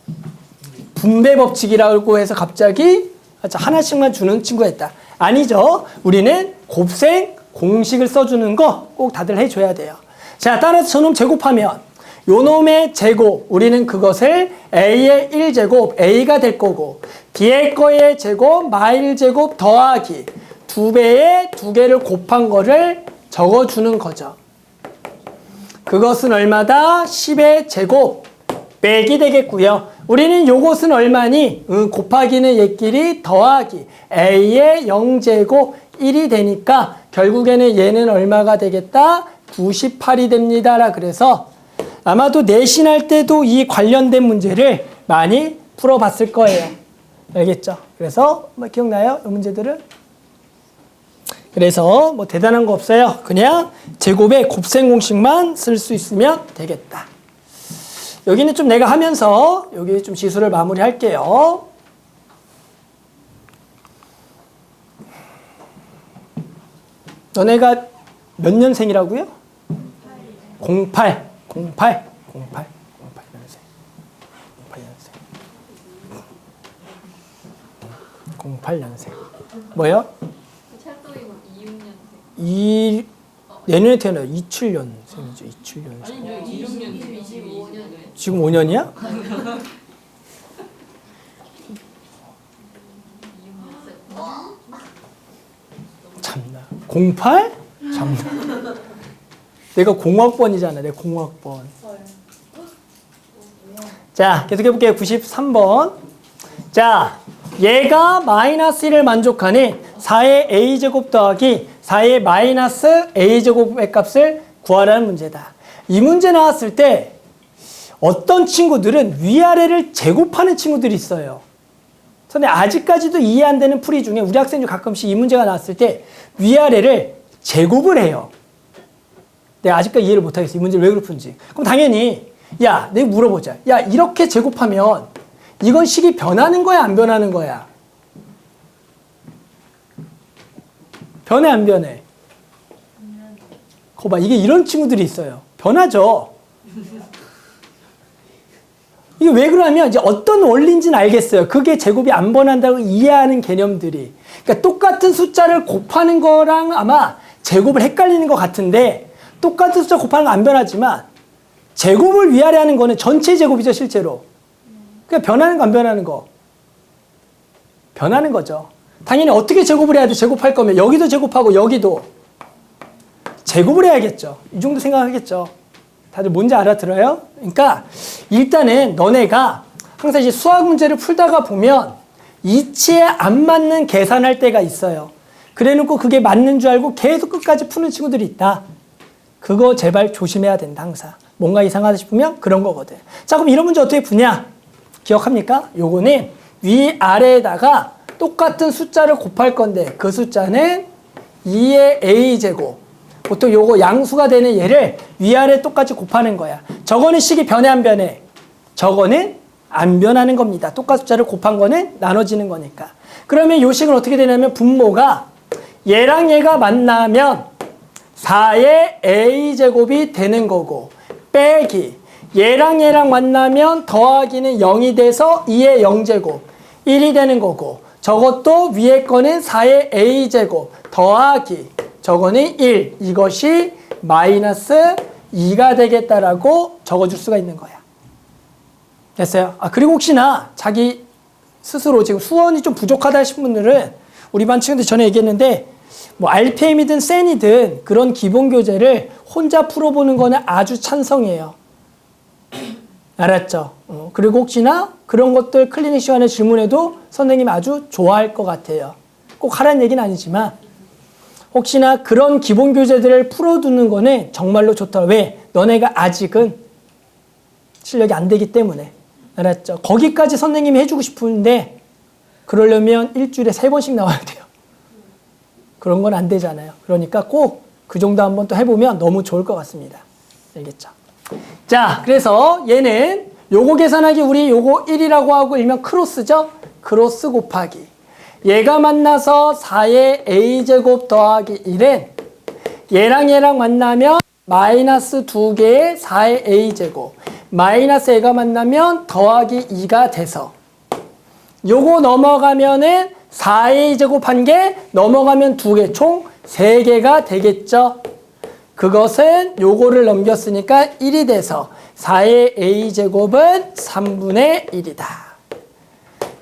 분배 법칙이라고 해서 갑자기 하나씩만 주는 친구가 있다. 아니죠. 우리는 곱셈 공식을 써주는 거 꼭 다들 해줘야 돼요. 자, 따라서 저놈 제곱하면 요놈의 제곱, 우리는 그것을 a의 1제곱, a가 될 거고 b의 거의 제곱, 마일 제곱 더하기 2배의 2개를 곱한 거를 적어주는 거죠. 그것은 얼마다? 10의 제곱 빼기 되겠고요. 우리는 요것은 얼마니? 곱하기는 얘끼리 더하기 a의 0제곱 1이 되니까 결국에는 얘는 얼마가 되겠다? 98이 됩니다라. 그래서 아마도 내신할 때도 이 관련된 문제를 많이 풀어봤을 거예요. 알겠죠? 그래서 뭐 기억나요? 이 문제들은? 그래서 뭐 대단한 거 없어요. 그냥 제곱의 곱셈 공식만 쓸 수 있으면 되겠다. 여기는 좀 내가 하면서 여기 좀 지수를 마무리할게요. 너네가 몇 년생이라고요? 08. 08년생. 뭐요? 찰떡이고 26년생. 내년에 태어나요. 27년생이죠. 27년생. 아니죠. 26년, 25년. 지금 5년이야? 참나. 08? 참나. 내가 0학번이잖아. 내가 0학번. 자, 계속해볼게요. 93번. 자, 얘가 마이너스 1을 만족하는 4의 a제곱 더하기 4의 마이너스 a제곱의 값을 구하라는 문제다. 이 문제 나왔을 때 어떤 친구들은 위아래를 제곱하는 친구들이 있어요. 근데 아직까지도 이해 안 되는 풀이 중에 우리 학생 중 가끔씩 이 문제가 나왔을 때 위아래를 제곱을 해요. 내가 아직까지 이해를 못하겠어. 이 문제를 왜 그렇게 푼지. 그럼 당연히 야, 내가 물어보자. 야, 이렇게 제곱하면 이건 식이 변하는 거야, 안 변하는 거야? 변해, 안 변해? 거봐, 이게 이런 친구들이 있어요. 변하죠. 이게 왜 그러냐면 이제 어떤 원리인지는 알겠어요. 그게 제곱이 안 변한다고 이해하는 개념들이. 그러니까 똑같은 숫자를 곱하는 거랑 아마 제곱을 헷갈리는 것 같은데 똑같은 숫자 곱하는 거 안 변하지만 제곱을 위아래 하는 거는 전체 제곱이죠, 실제로. 그러니까 변하는 거 안 변하는 거. 변하는 거죠. 당연히 어떻게 제곱을 해야 돼? 제곱할 거면 여기도 제곱하고 여기도 제곱을 해야겠죠. 이 정도 생각하겠죠. 다들 뭔지 알아들어요? 그러니까 일단은 너네가 항상 이제 수학 문제를 풀다가 보면 이치에 안 맞는 계산할 때가 있어요. 그래놓고 그게 맞는 줄 알고 계속 끝까지 푸는 친구들이 있다. 그거 제발 조심해야 된다, 항상. 뭔가 이상하다 싶으면 그런 거거든. 자, 그럼 이런 문제 어떻게 푸냐? 기억합니까? 요거는 위아래에다가 똑같은 숫자를 곱할 건데 그 숫자는 2의 a제곱. 보통 요거 양수가 되는 얘를 위아래 똑같이 곱하는 거야. 저거는 식이 변해, 안 변해? 저거는 안 변하는 겁니다. 똑같은 숫자를 곱한 거는 나눠지는 거니까. 그러면 요 식은 어떻게 되냐면 분모가 얘랑 얘가 만나면 4의 a제곱이 되는 거고 빼기 얘랑 얘랑 만나면 더하기는 0이 돼서 2의 0제곱 1이 되는 거고 저것도 위에 거는 4의 a제곱 더하기 저거는 1 이것이 마이너스 2가 되겠다라고 적어줄 수가 있는 거야. 됐어요? 아, 그리고 혹시나 자기 스스로 지금 수원이 좀 부족하다 하신 분들은 우리 반 친구들 전에 얘기했는데 뭐 RPM이든 센이든 그런 기본 교재를 혼자 풀어보는 거는 아주 찬성이에요. 알았죠? 그리고 혹시나 그런 것들 클리닉 시간에 질문해도 선생님이 아주 좋아할 것 같아요. 꼭 하라는 얘기는 아니지만 혹시나 그런 기본 교재들을 풀어두는 거는 정말로 좋다. 왜? 너네가 아직은 실력이 안 되기 때문에. 알았죠? 거기까지 선생님이 해주고 싶은데 그러려면 일주일에 3번씩 나와야 돼요. 그런 건 안 되잖아요. 그러니까 꼭 그 정도 한번 또 해보면 너무 좋을 것 같습니다. 알겠죠? 자, 그래서 얘는 요거 계산하기 우리 요거 1이라고 하고 일명 크로스죠? 크로스 곱하기. 얘가 만나서 4의 a제곱 더하기 1은 얘랑 만나면 마이너스 2개의 4의 a제곱 마이너스 얘가 만나면 더하기 2가 돼서 요거 넘어가면은 4a 제곱 1개 넘어가면 2개 총 3개가 되겠죠. 그것은 요거를 넘겼으니까 1이 돼서 4의 a제곱은 3분의 1이다.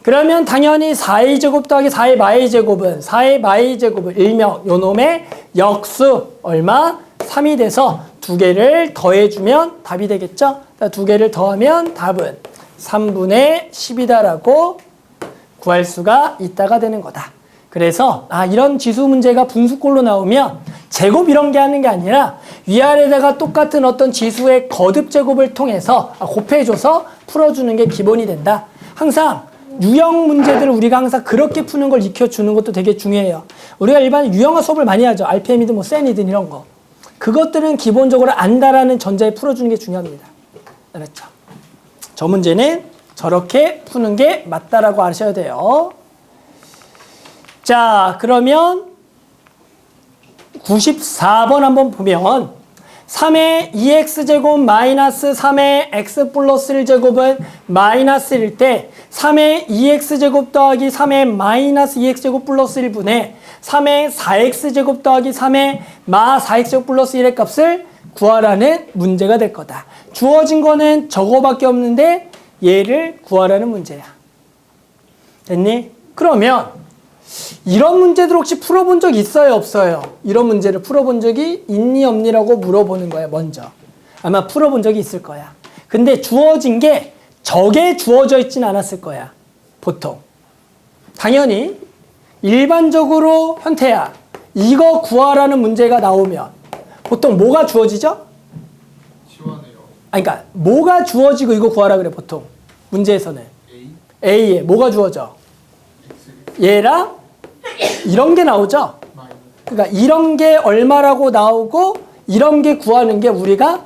그러면 당연히 4a 제곱 더하기 4의 마이제곱은 4의 마이제곱은 일명 요놈의 역수 얼마? 3이 돼서 2개를 더해주면 답이 되겠죠. 2개를 더하면 답은 3분의 10이다라고 구할 수가 있다가 되는 거다. 그래서 이런 지수 문제가 분수꼴로 나오면 제곱 이런 게 하는 게 아니라 위아래다가 똑같은 어떤 지수의 거듭 제곱을 통해서 곱해줘서 풀어주는 게 기본이 된다. 항상 유형 문제들을 우리가 항상 그렇게 푸는 걸 익혀주는 것도 되게 중요해요. 우리가 일반 유형화 수업을 많이 하죠. RPM이든 뭐 센이든 이런 거. 그것들은 기본적으로 안다라는 전제에 풀어주는 게 중요합니다. 알았죠? 저 문제는 저렇게 푸는 게 맞다라고 아셔야 돼요. 자, 그러면 94번 한번 보면 3의 2x제곱 마이너스 3의 x 플러스 1제곱은 마이너스 1일 때 3의 2x제곱 더하기 3의 마이너스 2x제곱 플러스 1분의 3의 4x제곱 더하기 3의 마 4x제곱 플러스 1의 값을 구하라는 문제가 될 거다. 주어진 거는 저거밖에 없는데 얘를 구하라는 문제야. 됐니? 그러면 이런 문제들 혹시 풀어본 적 있어요? 없어요? 이런 문제를 풀어본 적이 있니 없니라고 물어보는 거야. 먼저. 아마 풀어본 적이 있을 거야. 근데 주어진 게 저게 주어져 있진 않았을 거야. 보통. 당연히 일반적으로 현태야 이거 구하라는 문제가 나오면 보통 뭐가 주어지죠? 시원해요. 그러니까 뭐가 주어지고 이거 구하라 그래 보통 문제에서는 A에 뭐가 주어져? 얘랑 이런 게 나오죠? 그러니까 이런 게 얼마라고 나오고 이런 게 구하는 게 우리가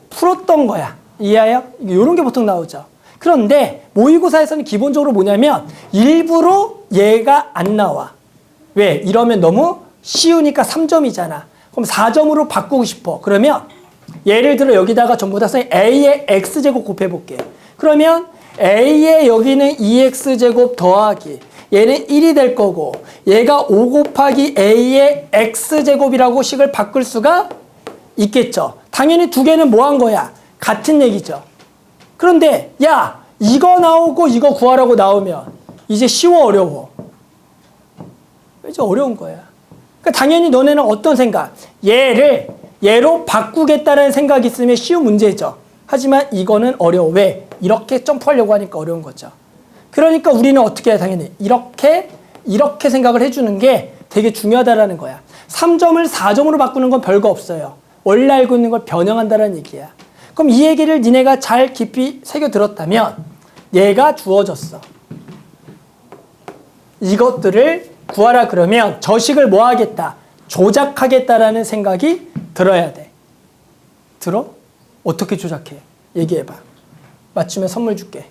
풀었던 거야. 이해해요? 이런 게 보통 나오죠. 그런데 모의고사에서는 기본적으로 뭐냐면 일부러 얘가 안 나와. 왜? 이러면 너무 쉬우니까 3점이잖아. 그럼 4점으로 바꾸고 싶어. 그러면 예를 들어 여기다가 전부 다 A의 X제곱 곱해볼게. 그러면 A의 여기는 2X제곱 더하기 얘는 1이 될 거고 얘가 5 곱하기 A의 X제곱이라고 식을 바꿀 수가 있겠죠. 당연히 두 개는 뭐 한 거야? 같은 얘기죠. 그런데 야 이거 나오고 이거 구하라고 나오면 이제 쉬워 어려워? 이제 어려운 거야. 그러니까 당연히 너네는 어떤 생각? 얘를 얘로 바꾸겠다는 생각이 있으면 쉬운 문제죠. 하지만 이거는 어려워. 왜? 이렇게 점프하려고 하니까 어려운 거죠. 그러니까 우리는 어떻게 해야 당연히 이렇게 생각을 해주는 게 되게 중요하다라는 거야. 3점을 4점으로 바꾸는 건 별거 없어요. 원래 알고 있는 걸 변형한다는 얘기야. 그럼 이 얘기를 니네가 잘 깊이 새겨 들었다면 얘가 주어졌어. 이것들을 구하라 그러면 저식을 뭐 하겠다? 조작하겠다라는 생각이 들어야 돼. 들어? 어떻게 조작해? 얘기해봐. 맞추면 선물 줄게.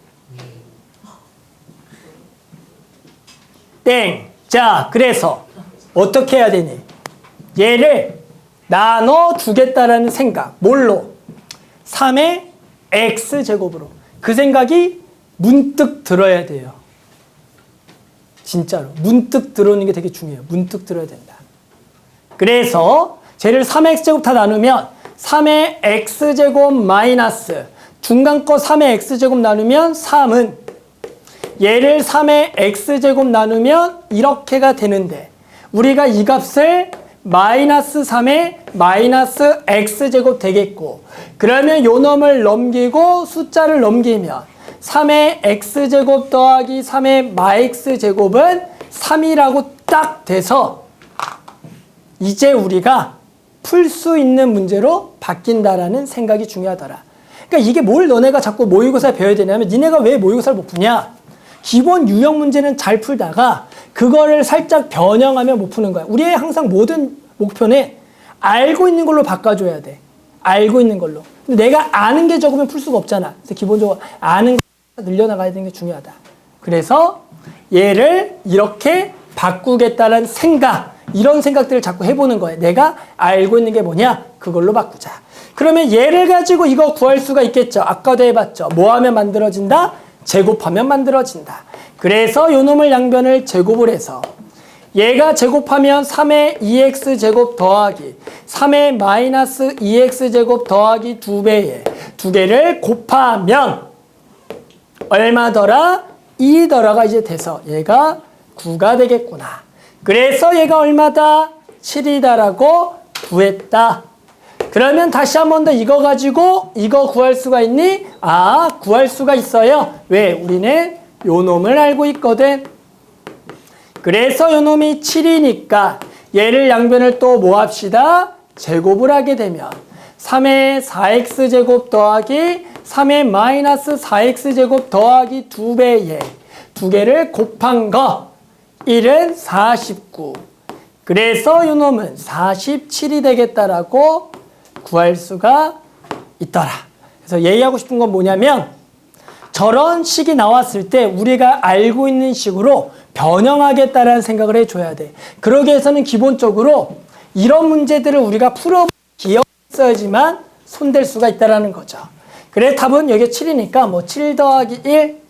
땡. 자, 그래서 어떻게 해야 되니? 얘를 나눠주겠다라는 생각. 뭘로? 3의 x제곱으로. 그 생각이 문득 들어야 돼요. 진짜로. 문득 들어오는 게 되게 중요해요. 문득 들어야 된다. 그래서 쟤를 3의 x제곱 다 나누면 3의 x제곱 마이너스 중간 거 3의 x제곱 나누면 3은 얘를 3의 x제곱 나누면 이렇게가 되는데 우리가 이 값을 마이너스 3의 마이너스 x제곱 되겠고, 그러면 요 놈을 넘기고 숫자를 넘기면 3의 x제곱 더하기 3의 마x제곱은 3이라고 딱 돼서 이제 우리가 풀 수 있는 문제로 바뀐다라는 생각이 중요하더라. 그러니까 이게 뭘 너네가 자꾸 모의고사 배워야 되냐면, 니네가 왜 모의고사를 못 푸냐? 기본 유형 문제는 잘 풀다가 그거를 살짝 변형하면 못 푸는 거야. 우리의 항상 모든 목표는 알고 있는 걸로 바꿔줘야 돼. 알고 있는 걸로. 근데 내가 아는 게 적으면 풀 수가 없잖아. 그래서 기본적으로 아는 게 늘려나가야 되는 게 중요하다. 그래서 얘를 이렇게 바꾸겠다는 생각, 이런 생각들을 자꾸 해보는 거예요. 내가 알고 있는 게 뭐냐? 그걸로 바꾸자. 그러면 얘를 가지고 이거 구할 수가 있겠죠. 아까도 해봤죠. 뭐 하면 만들어진다? 제곱하면 만들어진다. 그래서 요 놈을 양변을 제곱을 해서 얘가 제곱하면 3의 2x제곱 더하기 3의 마이너스 2x제곱 더하기 2배에 두 개를 곱하면 얼마더라? 2더라가 이제 돼서 얘가 9가 되겠구나. 그래서 얘가 얼마다? 7이다라고 구했다. 그러면 다시 한 번 더 이거 가지고 이거 구할 수가 있니? 아, 구할 수가 있어요. 왜? 우리는 요 놈을 알고 있거든. 그래서 요 놈이 7이니까 얘를 양변을 또 뭐 합시다? 제곱을 하게 되면 3의 4x제곱 더하기 3의 마이너스 4x제곱 더하기 2배에 두 개를 곱한 거 1은 49. 그래서 요 놈은 47이 되겠다라고 구할 수가 있더라. 그래서 얘기하고 싶은 건 뭐냐면, 저런 식이 나왔을 때 우리가 알고 있는 식으로 변형하겠다라는 생각을 해줘야 돼. 그러기 위해서는 기본적으로 이런 문제들을 우리가 풀어 기억했어야지만 손댈 수가 있다라는 거죠. 그래 답은 여기 7이니까 뭐 7 더하기 1,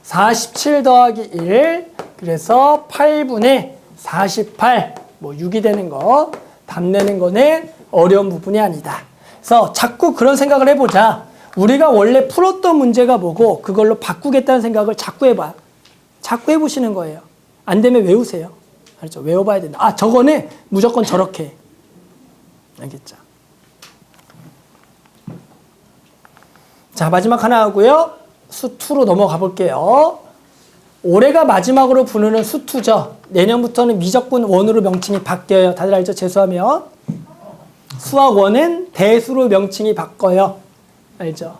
47 더하기 1, 그래서 8분의 48, 뭐 6이 되는 거, 답 내는 거는 어려운 부분이 아니다. 그래서 자꾸 그런 생각을 해보자. 우리가 원래 풀었던 문제가 뭐고 그걸로 바꾸겠다는 생각을 자꾸 해봐. 자꾸 해보시는 거예요. 안 되면 외우세요. 알죠? 외워봐야 된다. 아, 저거는 무조건 저렇게. 알겠죠? 자, 마지막 하나 하고요. 수2로 넘어가 볼게요. 올해가 마지막으로 부르는 수2죠. 내년부터는 미적분 원으로 명칭이 바뀌어요. 다들 알죠? 재수하면. 수학 원은 대수로 명칭이 바꿔요. 알죠?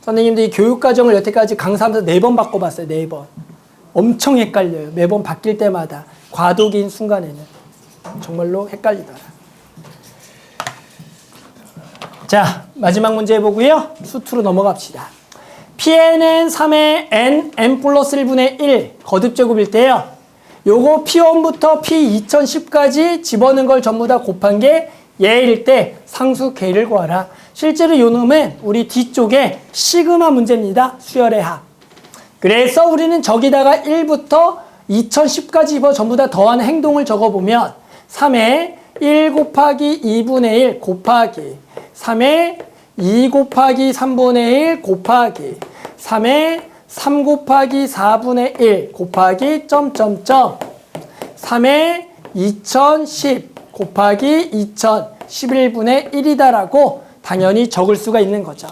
선생님도 이 교육과정을 여태까지 강사하면서 4번 바꿔봤어요. 4번. 엄청 헷갈려요. 매번 바뀔 때마다. 과도기인 순간에는. 정말로 헷갈리더라. 자, 마지막 문제 해보고요. 수2로 넘어갑시다. Pn은 3의 n 플러스 1분의 1 거듭제곱일 때요. 요거 P1부터 P2010까지 집어넣은 걸 전부 다 곱한 게 얘일 때 상수 K를 구하라. 실제로 요 놈은 우리 뒤쪽에 시그마 문제입니다. 수열의 합. 그래서 우리는 저기다가 1부터 2010까지 집어 전부 다 더하는 행동을 적어보면 3의 1 곱하기 2분의 1 곱하기 3의 2 곱하기 3분의 1 곱하기 3의 3 곱하기 4분의 1 곱하기 점점점 3의 2010 곱하기 2011분의 1이다라고 당연히 적을 수가 있는 거죠.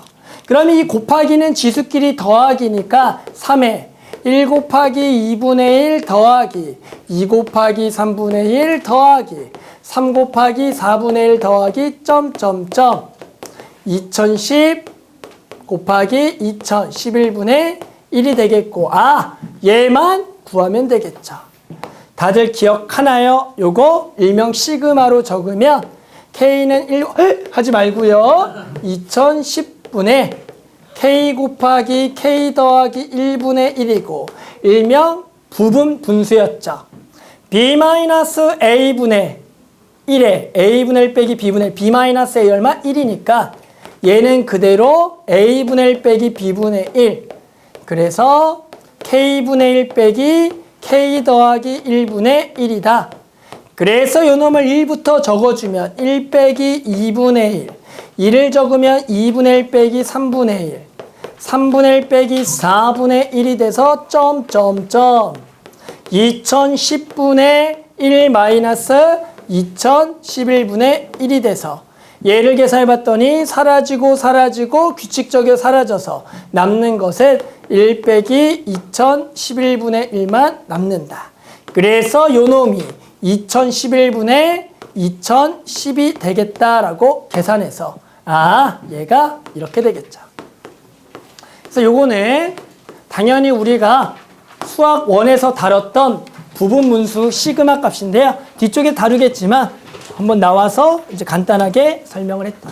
그러면 이 곱하기는 지수끼리 더하기니까 3의 1 곱하기 2분의 1 더하기 2 곱하기 3분의 1 더하기 3 곱하기 4분의 1 더하기 점점점 2010 곱하기 2011분의 1이 되겠고, 아, 얘만 구하면 되겠죠. 다들 기억하나요? 요거 일명 시그마로 적으면 K는 1 하지 말고요. 2010분의 K 곱하기 K 더하기 1분의 1이고 일명 부분 분수였죠. B-A분의 1에 A분의 1 빼기 B분의 1, B-A 얼마? 1이니까 얘는 그대로 A분의 1 빼기 B분의 1. 그래서 K분의 1 빼기 K 더하기 1분의 1이다. 그래서 요 놈을 1부터 적어주면 1 빼기 2분의 1. 1을 적으면 2분의 1 빼기 3분의 1. 3분의 1 빼기 4분의 1이 돼서 점점점. 2010분의 1 마이너스 2011분의 1이 돼서 얘를 계산해봤더니 사라지고 규칙적으로 사라져서 남는 것은 1 빼기 2011분의 1만 남는다. 그래서 요 놈이 2011분의 2010이 되겠다라고 계산해서 얘가 이렇게 되겠죠. 그래서 요거는 당연히 우리가 수학 1에서 다뤘던 부분 분수 시그마 값인데요. 뒤쪽에 다루겠지만 한번 나와서 이제 간단하게 설명을 했다.